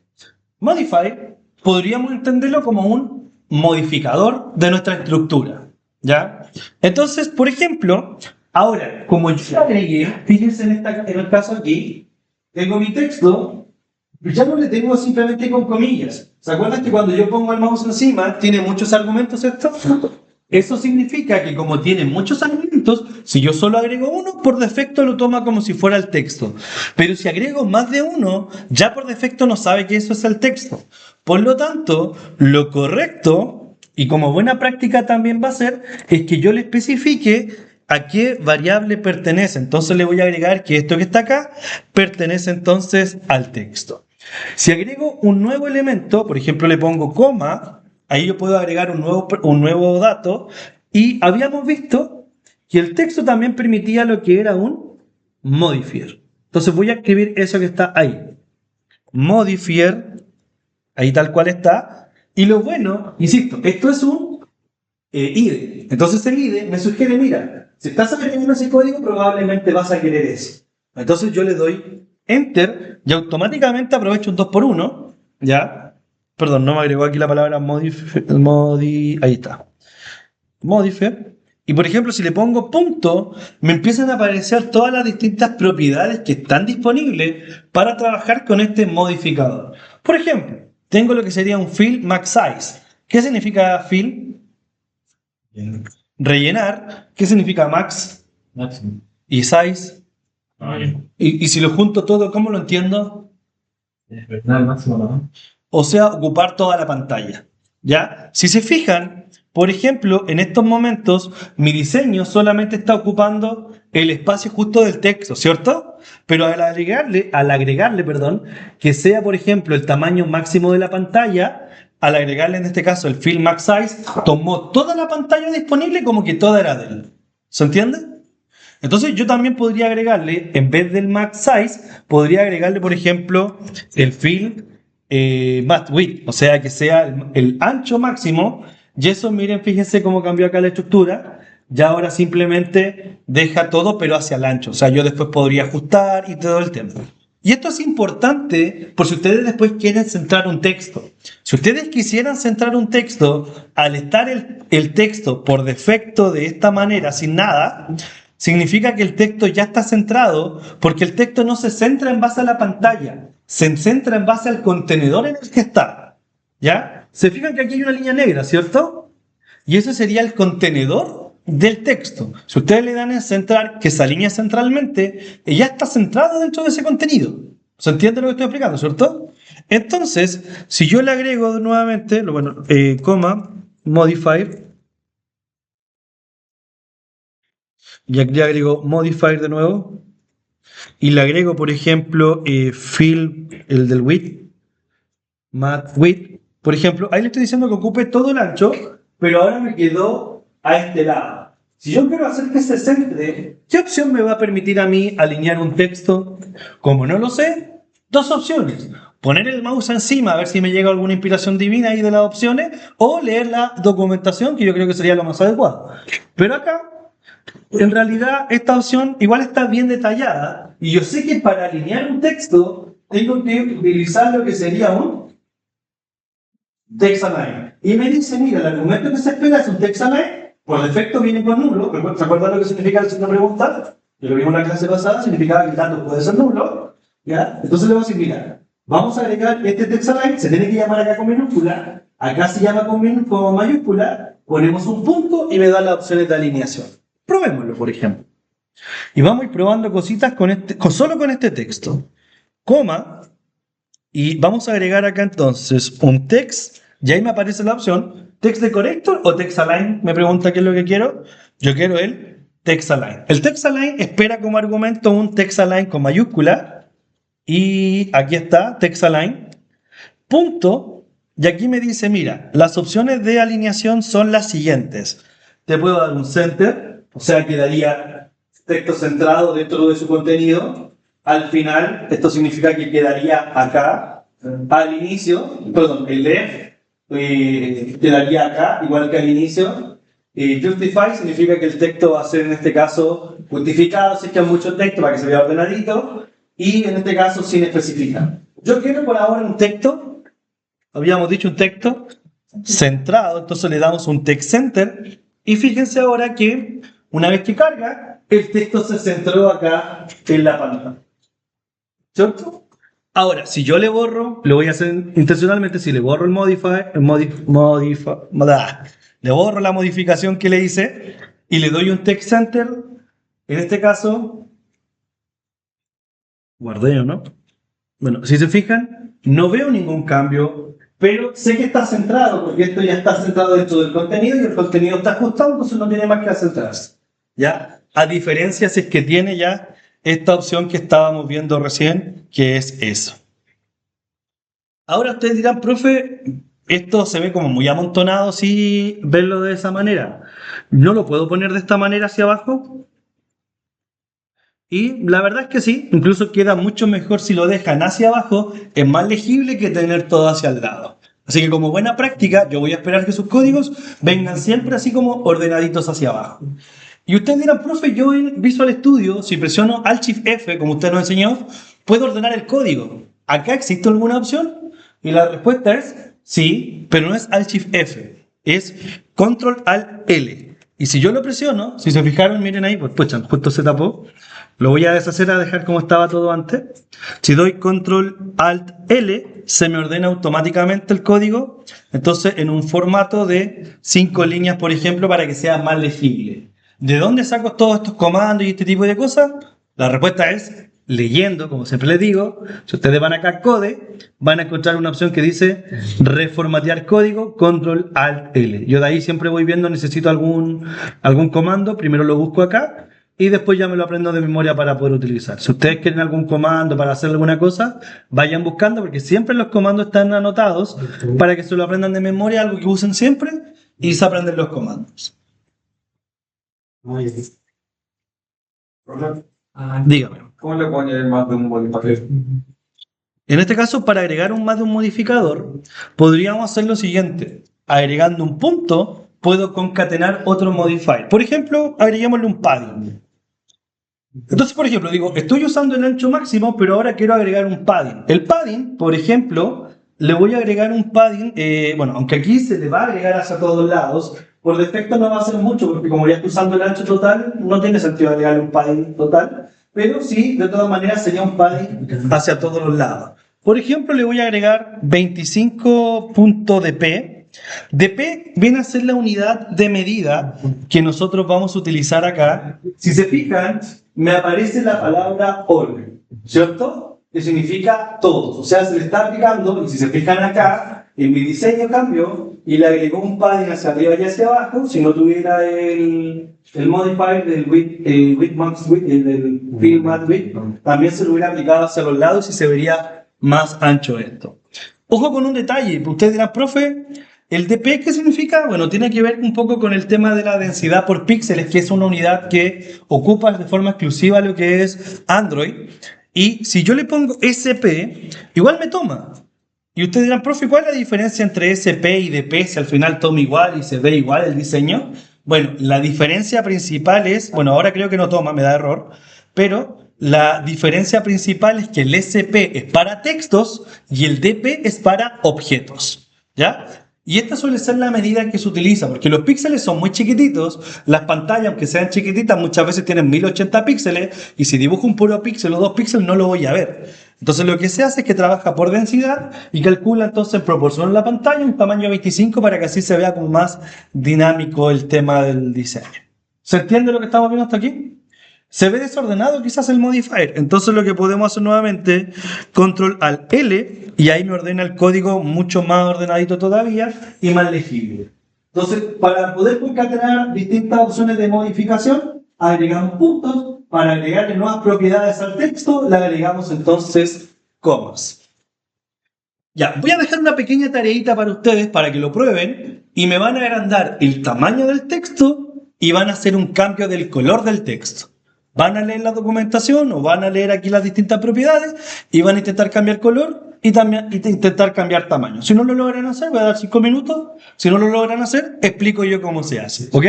Modifier podríamos entenderlo como un modificador de nuestra estructura, ¿ya? Entonces, por ejemplo, ahora, como yo agregué, fíjense en el caso aquí, tengo mi texto, ya no le tengo simplemente con comillas. ¿Se acuerdan que cuando yo pongo el mouse encima, tiene muchos argumentos esto? Eso significa que como tiene muchos argumentos, si yo solo agrego uno, por defecto lo toma como si fuera el texto. Pero si agrego más de uno, ya por defecto no sabe que eso es el texto. Por lo tanto, lo correcto, y como buena práctica también va a ser, es que yo le especifique a qué variable pertenece. Entonces le voy a agregar que esto que está acá pertenece entonces al texto. Si agrego un nuevo elemento, por ejemplo le pongo coma, ahí yo puedo agregar un nuevo dato, y habíamos visto que el texto también permitía lo que era un modifier. Entonces voy a escribir eso que está ahí. Modifier, ahí tal cual está. Y lo bueno, insisto, esto es un IDE. Entonces el IDE me sugiere, mira, si estás aprendiendo ese código, probablemente vas a querer eso. Entonces yo le doy Enter y automáticamente aprovecho un 2x1, ¿ya? Perdón, no me agregó aquí la palabra ahí está. Modifier. Y por ejemplo, si le pongo punto, me empiezan a aparecer todas las distintas propiedades que están disponibles para trabajar con este modificador. Por ejemplo, tengo lo que sería un fill max size. ¿Qué significa fill? Rellenar. ¿Qué significa max? Máximo. ¿Y size? Y si lo junto todo, ¿cómo lo entiendo? Es verdad, el máximo, ¿no? O sea, ocupar toda la pantalla, ¿ya? Si se fijan, por ejemplo, en estos momentos, mi diseño solamente está ocupando el espacio justo del texto, ¿cierto? Pero al agregarle, perdón, que sea, por ejemplo, el tamaño máximo de la pantalla, al agregarle en este caso el fill max size, tomó toda la pantalla disponible como que toda era de él. ¿Se entiende? Entonces yo también podría agregarle, en vez del max size, podría agregarle, por ejemplo, el fill max width, o sea, que sea el ancho máximo. Y eso, miren, fíjense cómo cambió acá la estructura. Ya ahora simplemente deja todo, pero hacia el ancho. O sea, yo después podría ajustar y todo el tema. Y esto es importante por si ustedes después quieren centrar un texto. Si ustedes quisieran centrar un texto, al estar el texto por defecto de esta manera, sin nada, significa que el texto ya está centrado, porque el texto no se centra en base a la pantalla, se centra en base al contenedor en el que está. ¿Ya? Se fijan que aquí hay una línea negra, ¿cierto? Y ese sería el contenedor del texto. Si ustedes le dan en centrar, que se alinea centralmente, ya está centrado dentro de ese contenido. ¿Se entiende lo que estoy explicando, cierto? Entonces, si yo le agrego nuevamente, coma, modifier, y aquí le agrego modifier de nuevo, y le agrego, por ejemplo, fill, el del width, mat width, por ejemplo, ahí le estoy diciendo que ocupe todo el ancho, pero ahora me quedó a este lado. Si yo quiero hacer que se centre, ¿qué opción me va a permitir a mí alinear un texto? Como no lo sé, dos opciones. Poner el mouse encima a ver si me llega alguna inspiración divina ahí de las opciones, o leer la documentación, que yo creo que sería lo más adecuado. Pero acá, en realidad, esta opción igual está bien detallada, y yo sé que para alinear un texto tengo que utilizar lo que sería un text align. Y me dice, mira, el argumento que se espera es un text align, por defecto viene con nulo. ¿Se acuerdan lo que significa el signo pregunta? Yo lo vimos en la clase pasada, significaba que el dato puede ser nulo, ¿ya? Entonces le vamos a decir, mira, vamos a agregar este text align, se tiene que llamar acá con minúscula, acá se llama con mayúscula, ponemos un punto y me da las opciones de alineación. Probémoslo, por ejemplo. Y vamos a ir probando cositas solo con este texto. Coma, y vamos a agregar acá entonces un text, y ahí me aparece la opción, text decorator o text align, me pregunta qué es lo que quiero. Yo quiero el text align. El text align espera como argumento un text align con mayúscula, y aquí está, text align, punto, y aquí me dice, mira, las opciones de alineación son las siguientes. Te puedo dar un center, o sea, quedaría texto centrado dentro de su contenido. Al final, esto significa que quedaría acá. Al inicio, perdón, el left quedaría acá, igual que al inicio. Y justify significa que el texto va a ser en este caso justificado si es que hay mucho texto para que se vea ordenadito, y en este caso sin especificar. Yo quiero por ahora un texto, habíamos dicho un texto centrado, entonces le damos un text center, y fíjense ahora que una vez que carga, el texto se centró acá en la pantalla. ¿Cierto? Ahora, si yo le borro, lo voy a hacer intencionalmente, si le borro el le borro la modificación que le hice y le doy un text center, en este caso, guardé, ¿no? Bueno, si se fijan, no veo ningún cambio, pero sé que está centrado, porque esto ya está centrado dentro del contenido y el contenido está ajustado, entonces no tiene más que centrarse. ¿Ya? A diferencia si es que tiene ya esta opción que estábamos viendo recién, que es eso. Ahora ustedes dirán, profe, esto se ve como muy amontonado si verlo de esa manera. ¿No lo puedo poner de esta manera hacia abajo? Y la verdad es que sí, incluso queda mucho mejor si lo dejan hacia abajo, es más legible que tener todo hacia el lado. Así que como buena práctica, yo voy a esperar que sus códigos vengan siempre así como ordenaditos hacia abajo. Y ustedes dirán, profe, yo en Visual Studio, si presiono Alt-Shift-F, como usted nos enseñó, puedo ordenar el código. ¿Acá existe alguna opción? Y la respuesta es sí, pero no es Alt-Shift-F, es Control-Alt-L. Y si yo lo presiono, si se fijaron, miren ahí, pues pucha, justo se tapó. Lo voy a deshacer a dejar como estaba todo antes. Si doy Control-Alt-L, se me ordena automáticamente el código. Entonces, en un formato de 5 líneas, por ejemplo, para que sea más legible. ¿De dónde saco todos estos comandos y este tipo de cosas? La respuesta es leyendo, como siempre les digo. Si ustedes van acá a Code, van a encontrar una opción que dice reformatear código, Control-Alt-L. Yo de ahí siempre voy viendo, necesito algún comando, primero lo busco acá y después ya me lo aprendo de memoria para poder utilizar. Si ustedes quieren algún comando para hacer alguna cosa, vayan buscando porque siempre los comandos están anotados para que se lo aprendan de memoria, algo que usen siempre y se aprenden los comandos. Dígame. ¿Cómo le pone más de un modificador? En este caso, para agregar un más de un modificador, podríamos hacer lo siguiente. Agregando un punto, puedo concatenar otro modifier. Por ejemplo, agreguémosle un padding. Entonces, por ejemplo, digo, estoy usando el ancho máximo, pero ahora quiero agregar un padding. El padding, por ejemplo, le voy a agregar un padding, bueno, aunque aquí se le va a agregar hacia todos lados, por defecto no va a ser mucho, porque como ya estoy usando el ancho total, no tiene sentido agregarle un padding total, pero sí, de todas maneras, sería un padding hacia todos los lados. Por ejemplo, le voy a agregar 25.dp. dp viene a ser la unidad de medida que nosotros vamos a utilizar acá. Si se fijan, me aparece la palabra all, ¿cierto? Que significa todos. O sea, se le está aplicando, y si se fijan acá, en mi diseño cambió y le agregó un padding hacia arriba y hacia abajo. Si no tuviera el modifier del width max width, el del fill max width, también se lo hubiera aplicado hacia los lados y se vería más ancho esto. Ojo con un detalle, ustedes dirán, profe, ¿el dp qué significa? Bueno, tiene que ver un poco con el tema de la densidad por píxeles, que es una unidad que ocupa de forma exclusiva lo que es Android. Y si yo le pongo SP, igual me toma. Y ustedes dirán, profe, ¿cuál es la diferencia entre SP y DP si al final toma igual y se ve igual el diseño? Bueno, la diferencia principal es, bueno, ahora creo que no toma, me da error, pero la diferencia principal es que el SP es para textos y el DP es para objetos, ¿ya? Y esta suele ser la medida que se utiliza, porque los píxeles son muy chiquititos, las pantallas, aunque sean chiquititas, muchas veces tienen 1080 píxeles, y si dibujo un puro píxel o 2 píxeles no lo voy a ver. Entonces lo que se hace es que trabaja por densidad y calcula entonces en proporción a la pantalla un tamaño 25 para que así se vea como más dinámico el tema del diseño. ¿Se entiende lo que estamos viendo hasta aquí? Se ve desordenado quizás el modifier, entonces lo que podemos hacer nuevamente, Control-Alt-L, y ahí me ordena el código mucho más ordenadito todavía y más legible. Entonces, para poder concatenar distintas opciones de modificación, agregamos puntos, para agregarle nuevas propiedades al texto, le agregamos entonces comas. Ya, voy a dejar una pequeña tareita para ustedes para que lo prueben y me van a agrandar el tamaño del texto y van a hacer un cambio del color del texto. Van a leer la documentación o van a leer aquí las distintas propiedades y van a intentar cambiar color y también intentar cambiar tamaño. Si no lo logran hacer, voy a dar 5 minutos. Si no lo logran hacer, explico yo cómo se hace. ¿Ok?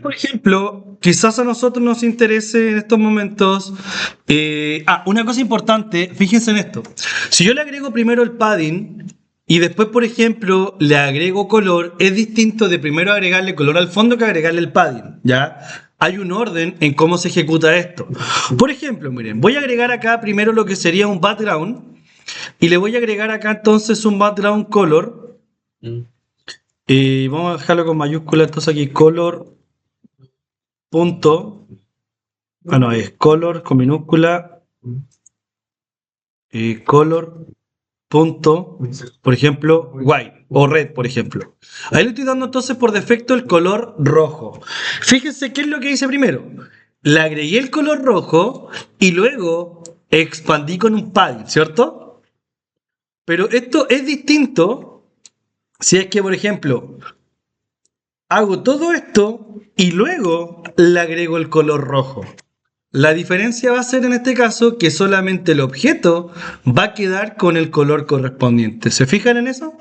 Por ejemplo, quizás a nosotros nos interese en estos momentos. Una cosa importante, fíjense en esto. Si yo le agrego primero el padding y después, por ejemplo, le agrego color, es distinto de primero agregarle color al fondo que agregarle el padding, ¿ya? Hay un orden en cómo se ejecuta esto. Por ejemplo, miren, voy a agregar acá primero lo que sería un background y le voy a agregar acá entonces un background color. Y vamos a dejarlo con mayúscula, entonces aquí color punto, es color con minúscula, color punto, por ejemplo, white o red, por ejemplo. Ahí le estoy dando entonces por defecto el color rojo. Fíjense qué es lo que hice primero. Le agregué el color rojo y luego expandí con un padding, ¿cierto? Pero esto es distinto si es que, por ejemplo, hago todo esto y luego le agrego el color rojo. La diferencia va a ser en este caso que solamente el objeto va a quedar con el color correspondiente. ¿Se fijan en eso?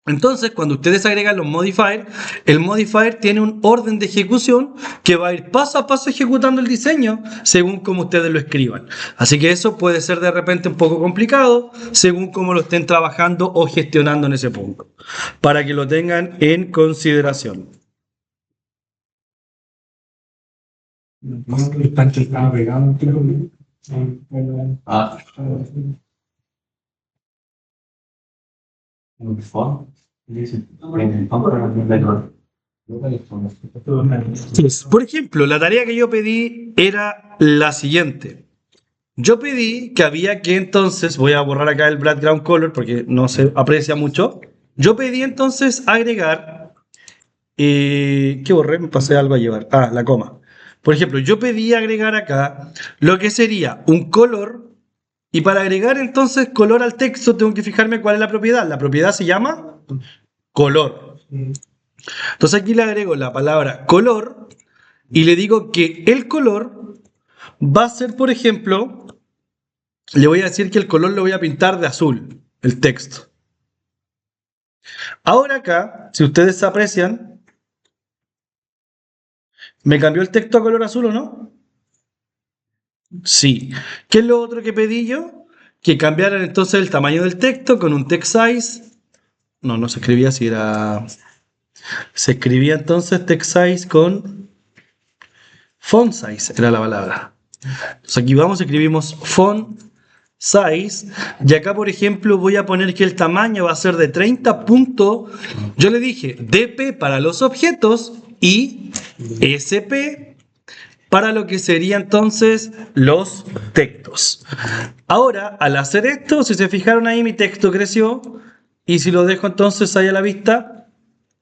Entonces, cuando ustedes agregan los modifiers, el modifier tiene un orden de ejecución que va a ir paso a paso ejecutando el diseño según como ustedes lo escriban. Así que eso puede ser de repente un poco complicado según cómo lo estén trabajando o gestionando en ese punto, para que lo tengan en consideración. Por ejemplo, la tarea que yo pedí era la siguiente. Yo pedí que había que entonces, voy a borrar acá el background color porque no se aprecia mucho. Yo pedí entonces agregar, ¿qué borré? Me pasé algo a llevar. La coma. Por ejemplo, yo pedí agregar acá lo que sería un color y para agregar entonces color al texto tengo que fijarme cuál es la propiedad. La propiedad se llama color. Entonces aquí le agrego la palabra color y le digo que el color va a ser, por ejemplo, le voy a decir que el color lo voy a pintar de azul, el texto. Ahora acá, si ustedes aprecian, ¿me cambió el texto a color azul o no? Sí. ¿Qué es lo otro que pedí yo? Que cambiaran entonces el tamaño del texto con un text size. No se escribía así, se escribía entonces text size con font size, era la palabra. Entonces aquí vamos, escribimos font size, y acá por ejemplo voy a poner que el tamaño va a ser de 30 puntos. Yo le dije dp para los objetos y sp para lo que sería entonces los textos. Ahora, al hacer esto, si se fijaron ahí, mi texto creció, y si lo dejo entonces ahí a la vista,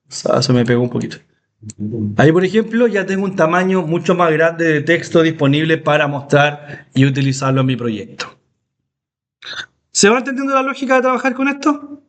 se me pegó un poquito. Ahí, por ejemplo, ya tengo un tamaño mucho más grande de texto disponible para mostrar y utilizarlo en mi proyecto. ¿Se va entendiendo la lógica de trabajar con esto?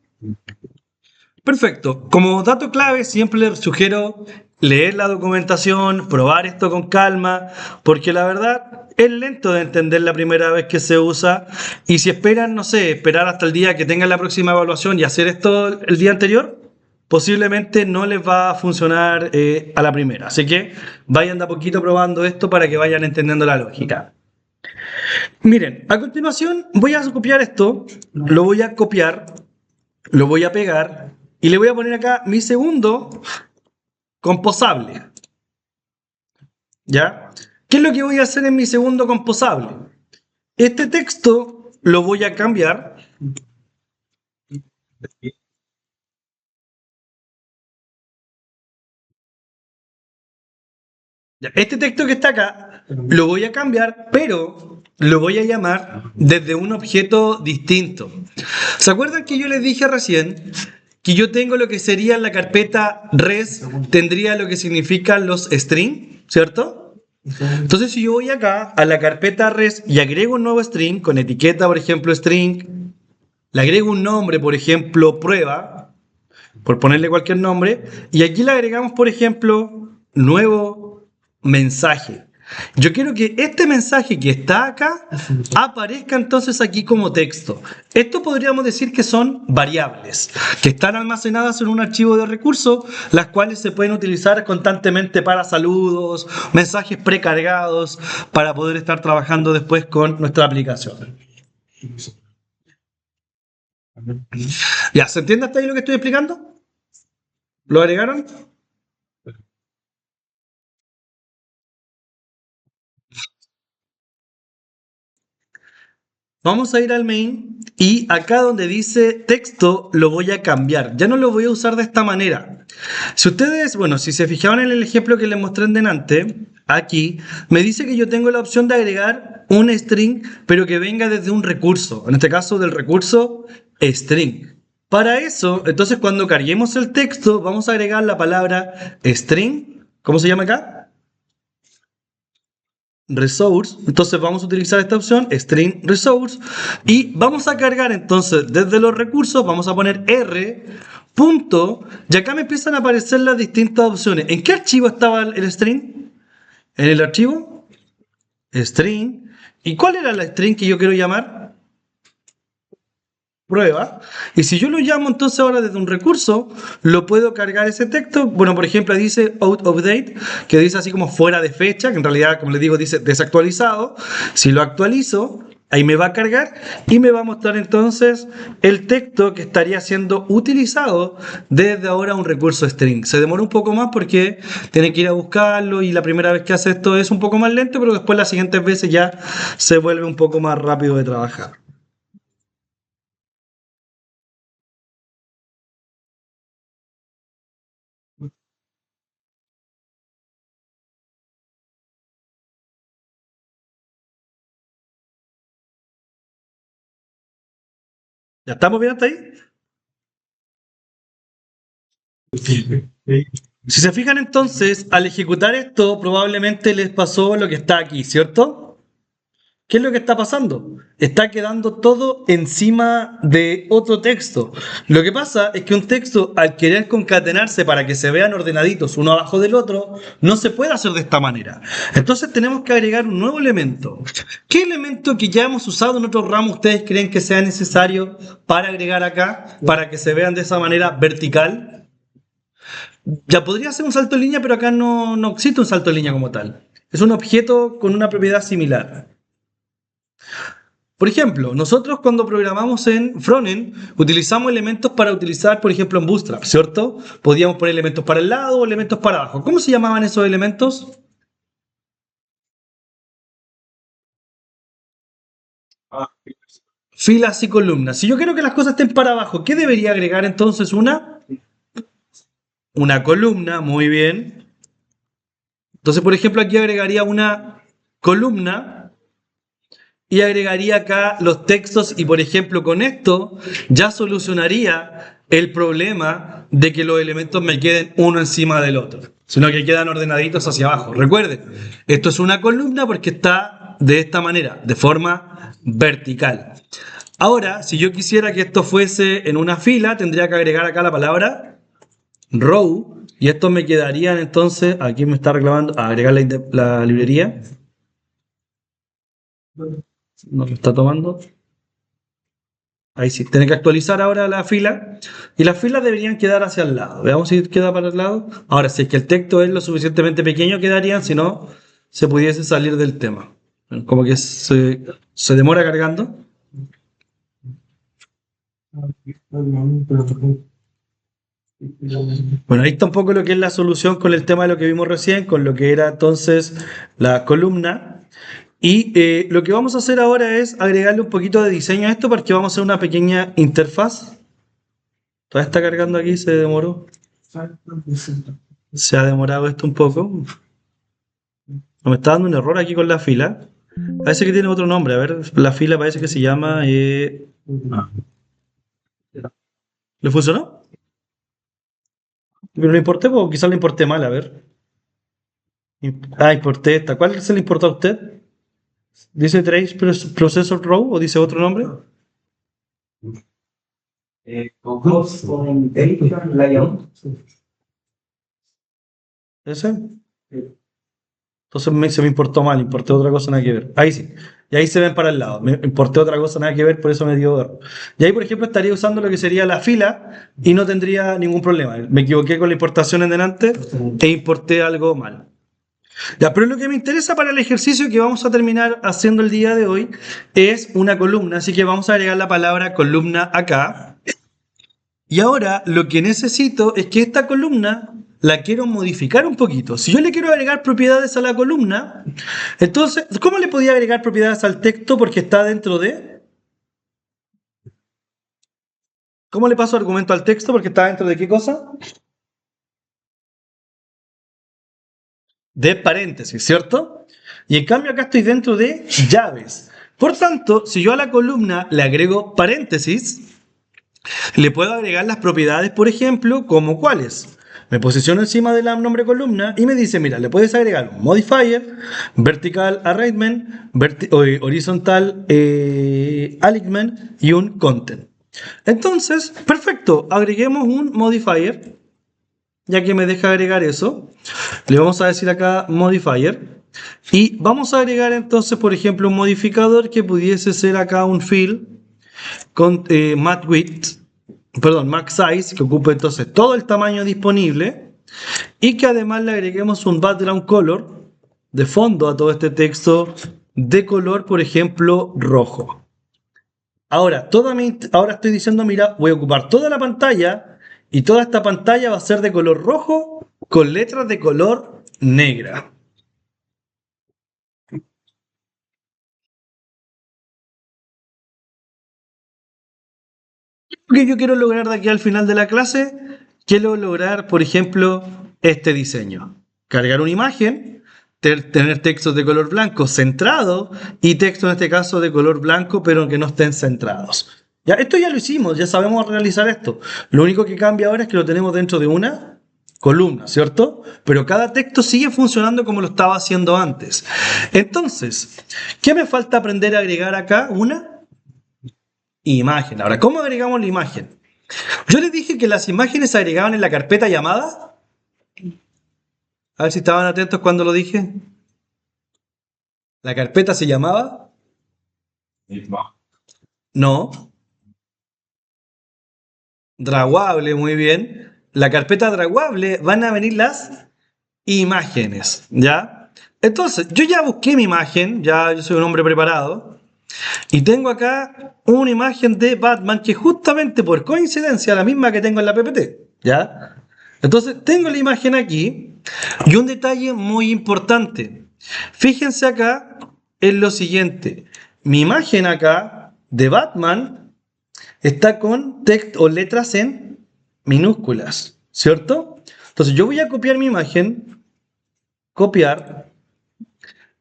Perfecto. Como dato clave, siempre les sugiero leer la documentación, probar esto con calma, porque la verdad es lento de entender la primera vez que se usa, y si esperan, no sé, esperar hasta el día que tengan la próxima evaluación y hacer esto el día anterior, posiblemente no les va a funcionar a la primera. Así que vayan de a poquito probando esto para que vayan entendiendo la lógica. Miren, a continuación voy a copiar esto, lo voy a copiar, lo voy a pegar y le voy a poner acá mi segundo composable. ¿Ya? ¿Qué es lo que voy a hacer en mi segundo composable? Este texto lo voy a cambiar. Este texto que está acá lo voy a cambiar, pero lo voy a llamar desde un objeto distinto. ¿Se acuerdan que yo les dije recién que yo tengo lo que sería la carpeta res, tendría lo que significan los string, ¿cierto? Entonces si yo voy acá a la carpeta res y agrego un nuevo string con etiqueta, por ejemplo, string, le agrego un nombre, por ejemplo, prueba, por ponerle cualquier nombre, y aquí le agregamos, por ejemplo, nuevo mensaje. Yo quiero que este mensaje que está acá aparezca entonces aquí como texto. Esto podríamos decir que son variables, que están almacenadas en un archivo de recursos, las cuales se pueden utilizar constantemente para saludos, mensajes precargados, para poder estar trabajando después con nuestra aplicación. ¿Ya se entiende hasta ahí lo que estoy explicando? ¿Lo agregaron? Vamos a ir al main y acá donde dice texto lo voy a cambiar. Ya no lo voy a usar de esta manera. Si ustedes, bueno, si se fijaban en el ejemplo que les mostré en delante, aquí me dice que yo tengo la opción de agregar un string, pero que venga desde un recurso. En este caso del recurso string. Para eso, entonces cuando carguemos el texto, vamos a agregar la palabra string. ¿Cómo se llama acá? Resource. Entonces vamos a utilizar esta opción, string resource, y vamos a cargar entonces desde los recursos, vamos a poner R, punto, y acá me empiezan a aparecer las distintas opciones. ¿En qué archivo estaba el string? En el archivo string. ¿Y cuál era la string que yo quiero llamar? Prueba. Y si yo lo llamo entonces ahora desde un recurso, lo puedo cargar ese texto. Bueno, por ejemplo, dice out of date, que dice así como fuera de fecha, que en realidad, como les digo, dice desactualizado. Si lo actualizo, ahí me va a cargar y me va a mostrar entonces el texto que estaría siendo utilizado desde ahora un recurso string. Se demora un poco más porque tiene que ir a buscarlo y la primera vez que hace esto es un poco más lento, pero después las siguientes veces ya se vuelve un poco más rápido de trabajar. ¿Ya estamos bien hasta ahí? Si se fijan entonces, al ejecutar esto, probablemente les pasó lo que está aquí, ¿cierto? ¿Qué es lo que está pasando? Está quedando todo encima de otro texto. Lo que pasa es que un texto, al querer concatenarse para que se vean ordenaditos uno abajo del otro, no se puede hacer de esta manera. Entonces tenemos que agregar un nuevo elemento. ¿Qué elemento que ya hemos usado en otros ramos ustedes creen que sea necesario para agregar acá, para que se vean de esa manera vertical? Ya podría ser un salto en línea, pero acá no existe un salto en línea como tal. Es un objeto con una propiedad similar. Por ejemplo, nosotros cuando programamos en frontend utilizamos elementos para utilizar, por ejemplo, en Bootstrap, ¿cierto? Podíamos poner elementos para el lado o elementos para abajo. ¿Cómo se llamaban esos elementos? Filas y columnas. Si yo quiero que las cosas estén para abajo, ¿qué debería agregar entonces? Una columna, muy bien. Entonces, por ejemplo, aquí agregaría una columna y agregaría acá los textos y, por ejemplo, con esto ya solucionaría el problema de que los elementos me queden uno encima del otro, sino que quedan ordenaditos hacia abajo. Recuerden, esto es una columna porque está de esta manera, de forma vertical. Ahora, si yo quisiera que esto fuese en una fila, tendría que agregar acá la palabra row y estos me quedarían entonces, aquí me está reclamando, agregar la librería. No lo está tomando. Ahí sí, tiene que actualizar ahora la fila y las filas deberían quedar hacia el lado. Veamos si queda para el lado. Ahora, si es que el texto es lo suficientemente pequeño, quedarían, si no, se pudiese salir del tema. Como que se demora cargando. Bueno, ahí está un poco lo que es la solución con el tema de lo que vimos recién, con lo que era entonces la columna. Y lo que vamos a hacer ahora es agregarle un poquito de diseño a esto porque vamos a hacer una pequeña interfaz. Todavía está cargando aquí, se demoró. Se ha demorado esto un poco. Me está dando un error aquí con la fila. Parece que tiene otro nombre. A ver, la fila parece que se llama... ¿Le funcionó? Pero lo importé, o quizás lo importé mal, a ver. Importé esta. ¿Cuál se le importó a usted? ¿Dice Trace Processor Row o dice otro nombre? Con Close, con Editor, Layout. ¿Ese? Entonces se me importó mal, importé otra cosa, nada que ver. Ahí sí. Y ahí se ven para el lado. Me importé otra cosa, nada que ver, por eso me dio error. Y ahí, por ejemplo, estaría usando lo que sería la fila y no tendría ningún problema. Me equivoqué con la importación en delante e importé algo mal. Ya, pero lo que me interesa para el ejercicio que vamos a terminar haciendo el día de hoy es una columna, así que vamos a agregar la palabra columna acá. Y ahora lo que necesito es que esta columna la quiero modificar un poquito. Si yo le quiero agregar propiedades a la columna, entonces, ¿cómo le podía agregar propiedades al texto porque está dentro de? ¿Cómo le paso argumento al texto porque está dentro de qué cosa? De paréntesis, ¿cierto? Y en cambio acá estoy dentro de llaves. Por tanto, si yo a la columna le agrego paréntesis, le puedo agregar las propiedades, por ejemplo, como cuáles. Me posiciono encima del nombre columna y me dice, mira, le puedes agregar un modifier, vertical arrangement, horizontal alignment y un content. Entonces, perfecto, agreguemos un modifier, ya que me deja agregar eso. Le vamos a decir acá modifier. Y vamos a agregar entonces, por ejemplo, un modificador que pudiese ser acá un fill con max width, perdón, max size, que ocupe entonces todo el tamaño disponible y que además le agreguemos un background color de fondo a todo este texto de color, por ejemplo, rojo. Ahora, ahora estoy diciendo, mira, voy a ocupar toda la pantalla y toda esta pantalla va a ser de color rojo con letras de color negra. ¿Qué yo quiero lograr de aquí al final de la clase? Quiero lograr, por ejemplo, este diseño. Cargar una imagen, tener textos de color blanco centrado y textos en este caso de color blanco pero que no estén centrados. Ya, esto ya lo hicimos, ya sabemos realizar esto. Lo único que cambia ahora es que lo tenemos dentro de una columna, ¿cierto? Pero cada texto sigue funcionando como lo estaba haciendo antes. Entonces, ¿qué me falta aprender a agregar acá? Una imagen. Ahora, ¿cómo agregamos la imagen? Yo les dije que las imágenes se agregaban en la carpeta llamada. A ver si estaban atentos cuando lo dije. La carpeta se llamaba. No. Draguable, muy bien. La carpeta draguable van a venir las imágenes, ¿ya? Entonces, yo ya busqué mi imagen, ya yo soy un hombre preparado, y tengo acá una imagen de Batman que justamente por coincidencia es la misma que tengo en la PPT, ¿ya? Entonces, tengo la imagen aquí, y un detalle muy importante. Fíjense acá en lo siguiente. Mi imagen acá de Batman está con texto o letras en minúsculas, ¿cierto? Entonces yo voy a copiar mi imagen, copiar,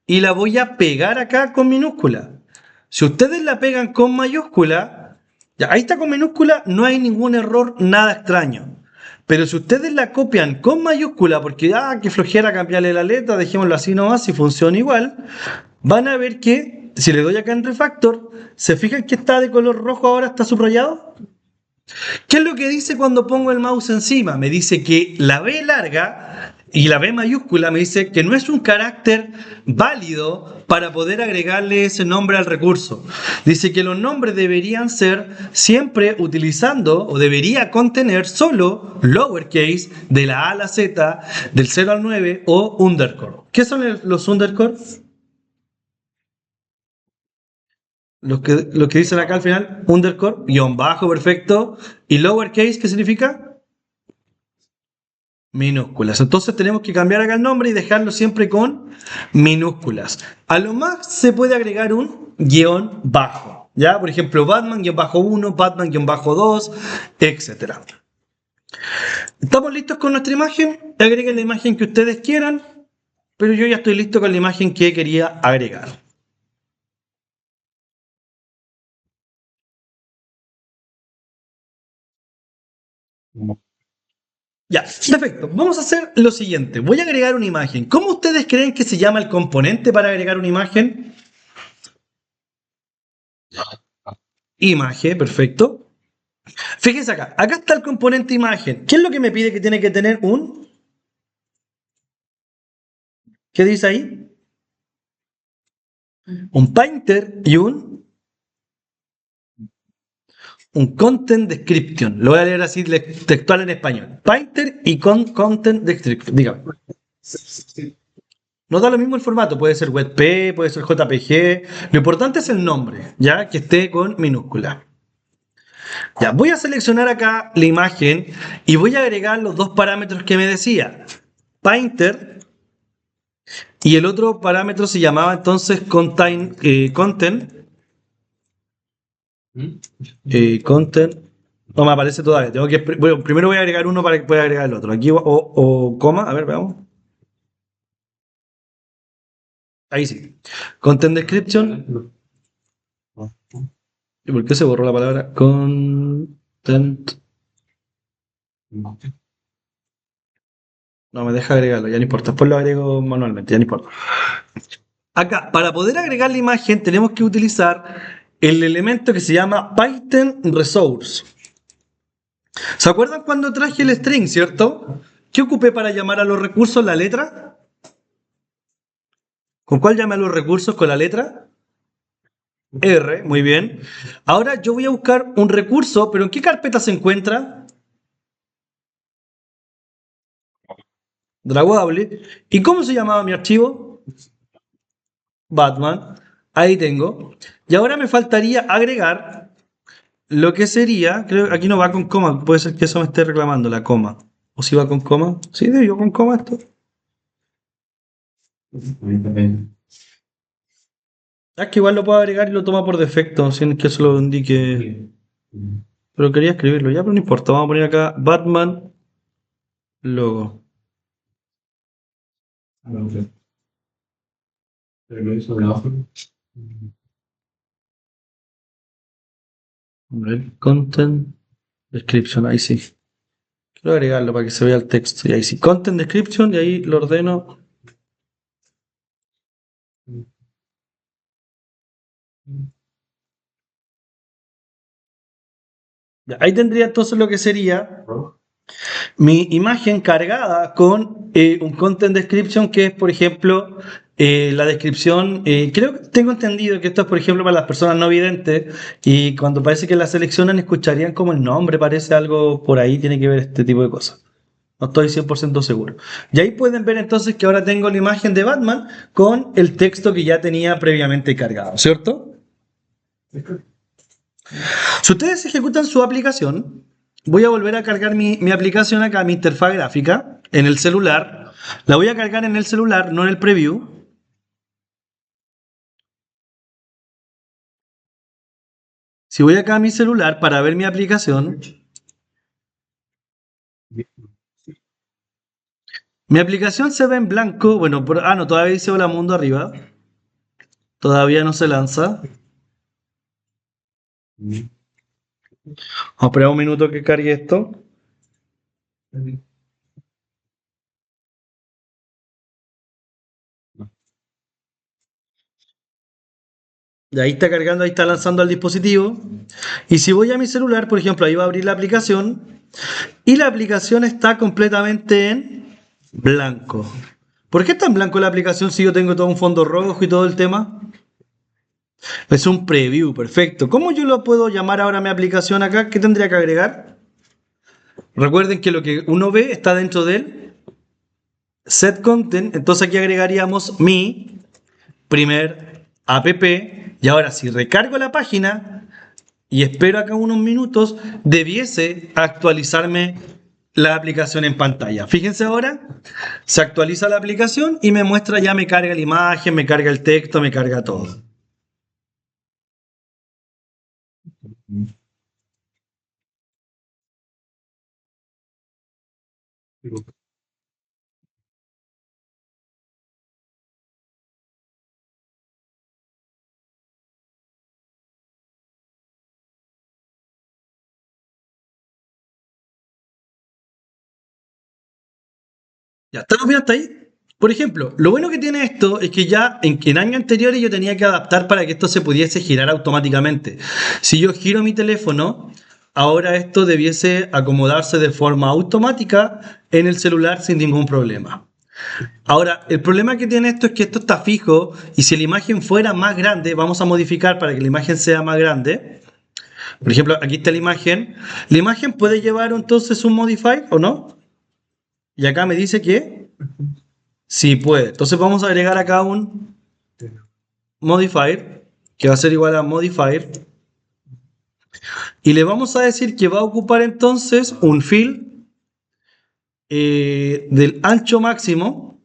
y la voy a pegar acá con minúscula. Si ustedes la pegan con mayúscula, ya ahí está con minúscula, no hay ningún error, nada extraño. Pero si ustedes la copian con mayúscula, porque que flojera cambiarle la letra, dejémoslo así nomás, si funciona igual, van a ver que si le doy acá en refactor, ¿se fijan que está de color rojo ahora, está subrayado? ¿Qué es lo que dice cuando pongo el mouse encima? Me dice que la B larga y la B mayúscula me dice que no es un carácter válido para poder agregarle ese nombre al recurso. Dice que los nombres deberían ser siempre utilizando o debería contener solo lowercase de la A a la Z, del 0 al 9 o underscore. ¿Qué son los underscore? Los que dicen acá al final, underscore, guión bajo, perfecto. ¿Y lowercase qué significa? Minúsculas. Entonces tenemos que cambiar acá el nombre y dejarlo siempre con minúsculas. A lo más se puede agregar un guión bajo. ¿Ya? Por ejemplo, Batman-1, Batman-2, etc. ¿Estamos listos con nuestra imagen? Agreguen la imagen que ustedes quieran, pero yo ya estoy listo con la imagen que quería agregar. Ya, perfecto. Vamos a hacer lo siguiente. Voy a agregar una imagen. ¿Cómo ustedes creen que se llama el componente para agregar una imagen? Imagen, perfecto. Fíjense acá. Acá está el componente imagen. ¿Qué es lo que me pide que tiene que tener un? ¿Qué dice ahí? Un painter y un content description. Lo voy a leer así textual en español. Painter y content description. Dígame. No da lo mismo el formato. Puede ser WebP, puede ser JPG. Lo importante es el nombre, ya que esté con minúscula. Ya, voy a seleccionar acá la imagen y voy a agregar los dos parámetros que me decía. Painter y el otro parámetro se llamaba entonces content. Content. No me aparece todavía. Bueno, primero voy a agregar uno para que pueda agregar el otro. Aquí o coma. A ver, veamos. Ahí sí. Content description. ¿Y por qué se borró la palabra content? No me deja agregarlo, ya no importa. Después lo agrego manualmente, ya no importa. Acá, para poder agregar la imagen, tenemos que utilizar el elemento que se llama Python Resource. ¿Se acuerdan cuando traje el string, cierto? ¿Qué ocupé para llamar a los recursos? ¿La letra? ¿Con cuál llamé a los recursos? ¿Con la letra? R, muy bien. Ahora yo voy a buscar un recurso, pero ¿en qué carpeta se encuentra? Draguable. ¿Y cómo se llamaba mi archivo? Batman. Ahí tengo. Y ahora me faltaría agregar lo que sería, creo que aquí no va con coma, puede ser que eso me esté reclamando la coma. ¿O si va con coma? Sí, debió con coma esto. Es que igual lo puedo agregar y lo toma por defecto, sin que eso lo indique. Pero quería escribirlo ya, pero no importa. Vamos a poner acá Batman logo. Pero lo hizo de abajo. A ver, content description, ahí sí. Quiero agregarlo para que se vea el texto. Y ahí sí, content description, y ahí lo ordeno. Ya, ahí tendría entonces lo que sería mi imagen cargada con un content description que es, por ejemplo, la descripción. Creo que tengo entendido que esto es, por ejemplo, para las personas no videntes y cuando parece que la seleccionan escucharían como el nombre, parece algo por ahí, tiene que ver este tipo de cosas. No estoy 100% seguro. Y ahí pueden ver entonces que ahora tengo la imagen de Batman con el texto que ya tenía previamente cargado, ¿cierto? Si ustedes ejecutan su aplicación, voy a volver a cargar mi aplicación acá, mi interfaz gráfica, en el celular. La voy a cargar en el celular, no en el preview. Si voy acá a mi celular para ver mi aplicación, mi aplicación se ve en blanco. Bueno, no, todavía dice Hola Mundo arriba. Todavía no se lanza. Vamos a esperar un minuto que cargue esto. Y ahí está cargando, ahí está lanzando al dispositivo. Y si voy a mi celular, por ejemplo, ahí va a abrir la aplicación. Y la aplicación está completamente en blanco. ¿Por qué está en blanco la aplicación si yo tengo todo un fondo rojo y todo el tema? Es un preview, perfecto. ¿Cómo yo lo puedo llamar ahora a mi aplicación acá? ¿Qué tendría que agregar? Recuerden que lo que uno ve está dentro del set content. Entonces aquí agregaríamos mi primer app. Y ahora si recargo la página y espero acá unos minutos, debiese actualizarme la aplicación en pantalla. Fíjense ahora, se actualiza la aplicación y me muestra, ya me carga la imagen, me carga el texto, me carga todo. ¿Ya estamos bien hasta ahí? Por ejemplo, lo bueno que tiene esto es que ya en años anteriores yo tenía que adaptar para que esto se pudiese girar automáticamente. Si yo giro mi teléfono, ahora esto debiese acomodarse de forma automática en el celular sin ningún problema. Ahora, el problema que tiene esto es que esto está fijo y si la imagen fuera más grande, vamos a modificar para que la imagen sea más grande. Por ejemplo, aquí está la imagen. ¿La imagen puede llevar entonces un modifier o no? Y acá me dice que sí puede. Entonces vamos a agregar acá un modifier que va a ser igual a modifier. Y le vamos a decir que va a ocupar entonces un fill del ancho máximo.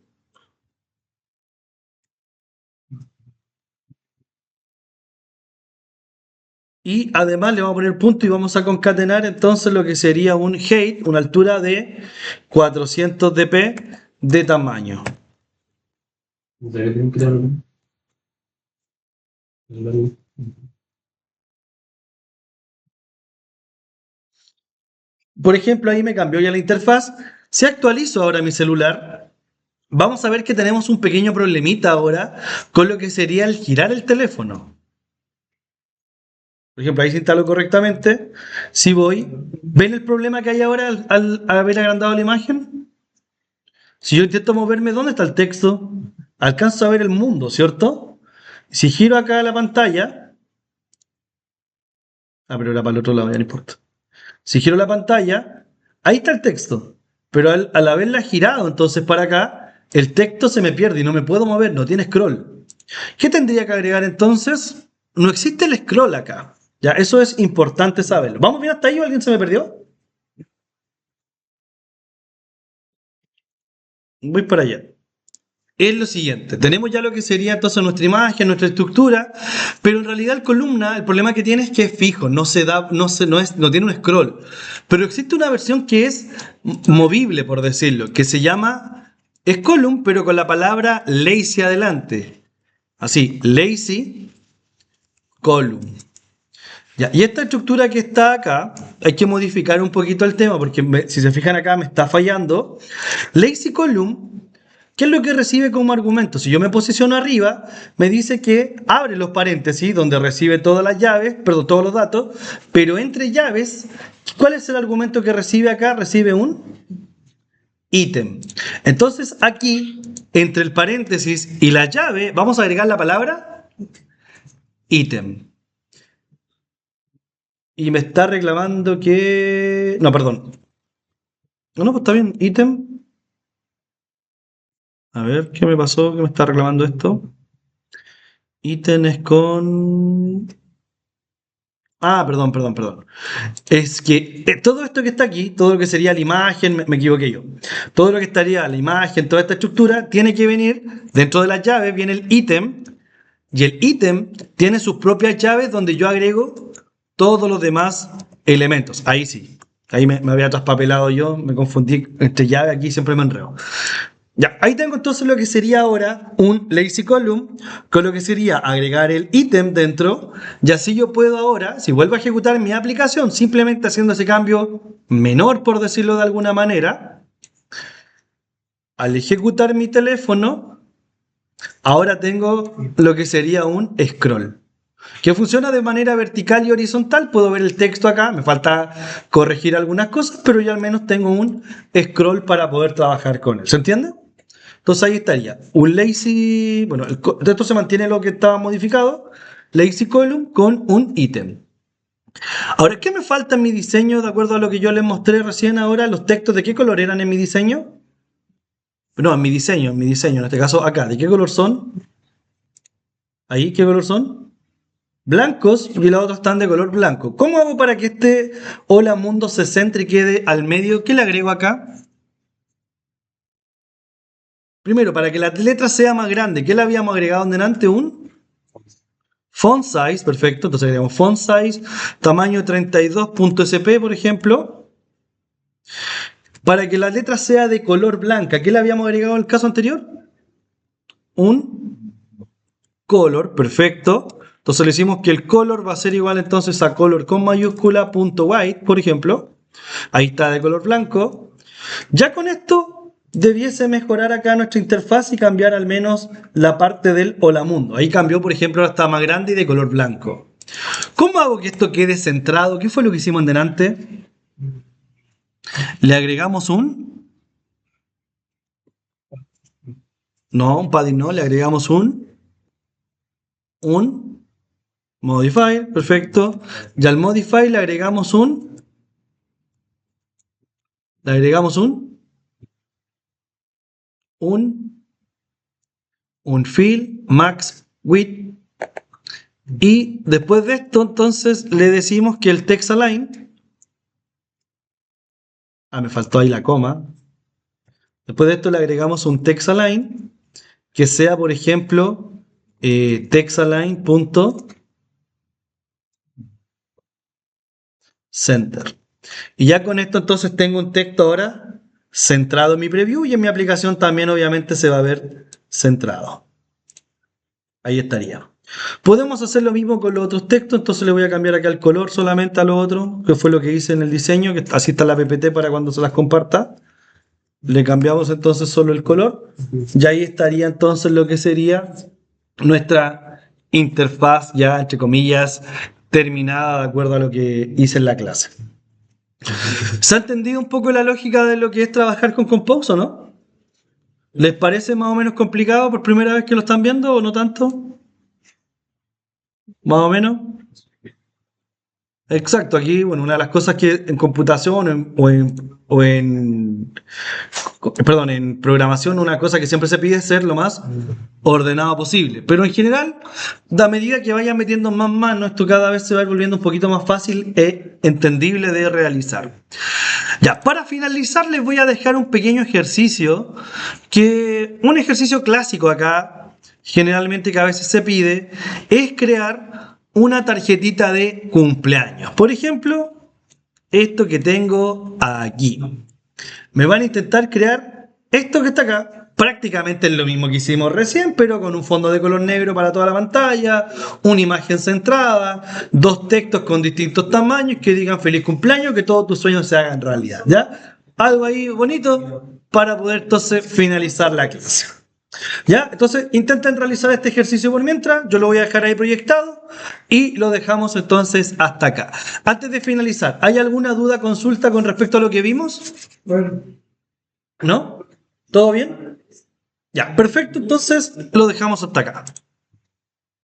Y además le vamos a poner punto y vamos a concatenar entonces lo que sería un height, una altura de 400 dp de tamaño. Por ejemplo, ahí me cambió ya la interfaz. Si actualizo ahora mi celular, vamos a ver que tenemos un pequeño problemita ahora con lo que sería el girar el teléfono. Por ejemplo, ahí se instaló correctamente. Si voy, ¿ven el problema que hay ahora al haber agrandado la imagen? Si yo intento moverme, ¿dónde está el texto? Alcanzo a ver el mundo, ¿cierto? Si giro acá la pantalla... pero era para el otro lado, ya no importa. Si giro la pantalla, ahí está el texto. Pero al haberla girado entonces para acá, el texto se me pierde y no me puedo mover, no tiene scroll. ¿Qué tendría que agregar entonces? No existe el scroll acá. Ya, eso es importante saberlo. ¿Vamos bien hasta ahí o alguien se me perdió? Voy para allá. Es lo siguiente, tenemos ya lo que sería entonces nuestra imagen, nuestra estructura, pero en realidad el columna, el problema que tiene es que es fijo, no tiene un scroll. Pero existe una versión que es movible, por decirlo, que se llama, es column, pero con la palabra lazy adelante. Así, lazy column. Ya, y esta estructura que está acá, hay que modificar un poquito el tema, porque si se fijan acá me está fallando. Lazy column, ¿qué es lo que recibe como argumento? Si yo me posiciono arriba, me dice que abre los paréntesis donde recibe todas las llaves, perdón, todos los datos, pero entre llaves, ¿cuál es el argumento que recibe acá? Recibe un ítem. Entonces aquí, entre el paréntesis y la llave, vamos a agregar la palabra ítem. Y me está reclamando que... No, perdón. No, pues está bien, ítem. A ver, ¿qué me pasó? ¿Qué me está reclamando esto? Ítem es con... perdón. Es que todo esto que está aquí, todo lo que sería la imagen, me equivoqué yo. Todo lo que estaría la imagen, toda esta estructura, tiene que venir, dentro de las llaves viene el ítem, y el ítem tiene sus propias llaves donde yo agrego todos los demás elementos. Ahí sí. Ahí me había traspapelado yo, me confundí entre llave, aquí siempre me enredo. Ya, ahí tengo entonces lo que sería ahora un lazy column, con lo que sería agregar el ítem dentro, y así yo puedo ahora, si vuelvo a ejecutar mi aplicación, simplemente haciendo ese cambio menor, por decirlo de alguna manera, al ejecutar mi teléfono, ahora tengo lo que sería un scroll, que funciona de manera vertical y horizontal. Puedo ver el texto acá, me falta corregir algunas cosas, pero ya al menos tengo un scroll para poder trabajar con él. ¿Se entiende? Entonces ahí estaría un lazy, bueno, el resto se mantiene lo que estaba modificado, lazy column con un ítem. Ahora, ¿qué me falta en mi diseño de acuerdo a lo que yo les mostré recién ahora? ¿Los textos de qué color eran en mi diseño? No, en mi diseño, en este caso acá. ¿De qué color son? Ahí, ¿qué color son? Blancos, y los otros están de color blanco. ¿Cómo hago para que este hola mundo se centre y quede al medio? ¿Qué le agrego acá? Primero, para que la letra sea más grande, ¿qué le habíamos agregado en delante? Un font size, perfecto. Entonces agregamos font size, tamaño 32.sp, por ejemplo. Para que la letra sea de color blanca, ¿qué le habíamos agregado en el caso anterior? Un color, perfecto. Entonces le decimos que el color va a ser igual entonces a color con mayúscula .white, por ejemplo. Ahí está de color blanco. Ya con esto debiese mejorar acá nuestra interfaz y cambiar al menos la parte del hola mundo. Ahí cambió, por ejemplo, ahora está más grande y de color blanco. ¿Cómo hago que esto quede centrado? ¿Qué fue lo que hicimos en delante? Le agregamos un padding no, le agregamos un modifier, perfecto. Y al modifier le agregamos un fill max width. Y después de esto, entonces le decimos que el text align. Me faltó ahí la coma. Después de esto le agregamos un text align que sea, por ejemplo, textalign.center. Y ya con esto entonces tengo un texto ahora centrado en mi preview y en mi aplicación también obviamente se va a ver centrado. Ahí estaría. Podemos hacer lo mismo con los otros textos, entonces le voy a cambiar acá el color solamente a lo otro, que fue lo que hice en el diseño, que así está la PPT para cuando se las comparta. Le cambiamos entonces solo el color y ahí estaría entonces lo que sería nuestra interfaz ya, entre comillas, terminada de acuerdo a lo que hice en la clase. ¿Se ha entendido un poco la lógica de lo que es trabajar con Compose o no? ¿Les parece más o menos complicado por primera vez que lo están viendo o no tanto? ¿Más o menos? Exacto, aquí, bueno, una de las cosas que en computación en programación, una cosa que siempre se pide es ser lo más ordenado posible. Pero en general, a medida que vayan metiendo más manos, esto cada vez se va volviendo un poquito más fácil e entendible de realizar. Ya, para finalizar les voy a dejar un pequeño ejercicio, un ejercicio clásico acá, generalmente que a veces se pide, es crear una tarjetita de cumpleaños. Por ejemplo, esto que tengo aquí. Me van a intentar crear esto que está acá. Prácticamente es lo mismo que hicimos recién, pero con un fondo de color negro para toda la pantalla, una imagen centrada, dos textos con distintos tamaños que digan feliz cumpleaños, que todos tus sueños se hagan realidad, ¿ya? Algo ahí bonito para poder entonces finalizar la clase. ¿Ya? Entonces intenten realizar este ejercicio por mientras, yo lo voy a dejar ahí proyectado y lo dejamos entonces hasta acá. Antes de finalizar, ¿hay alguna duda, consulta con respecto a lo que vimos? Bueno, ¿No? ¿Todo bien? Ya, perfecto, entonces lo dejamos hasta acá.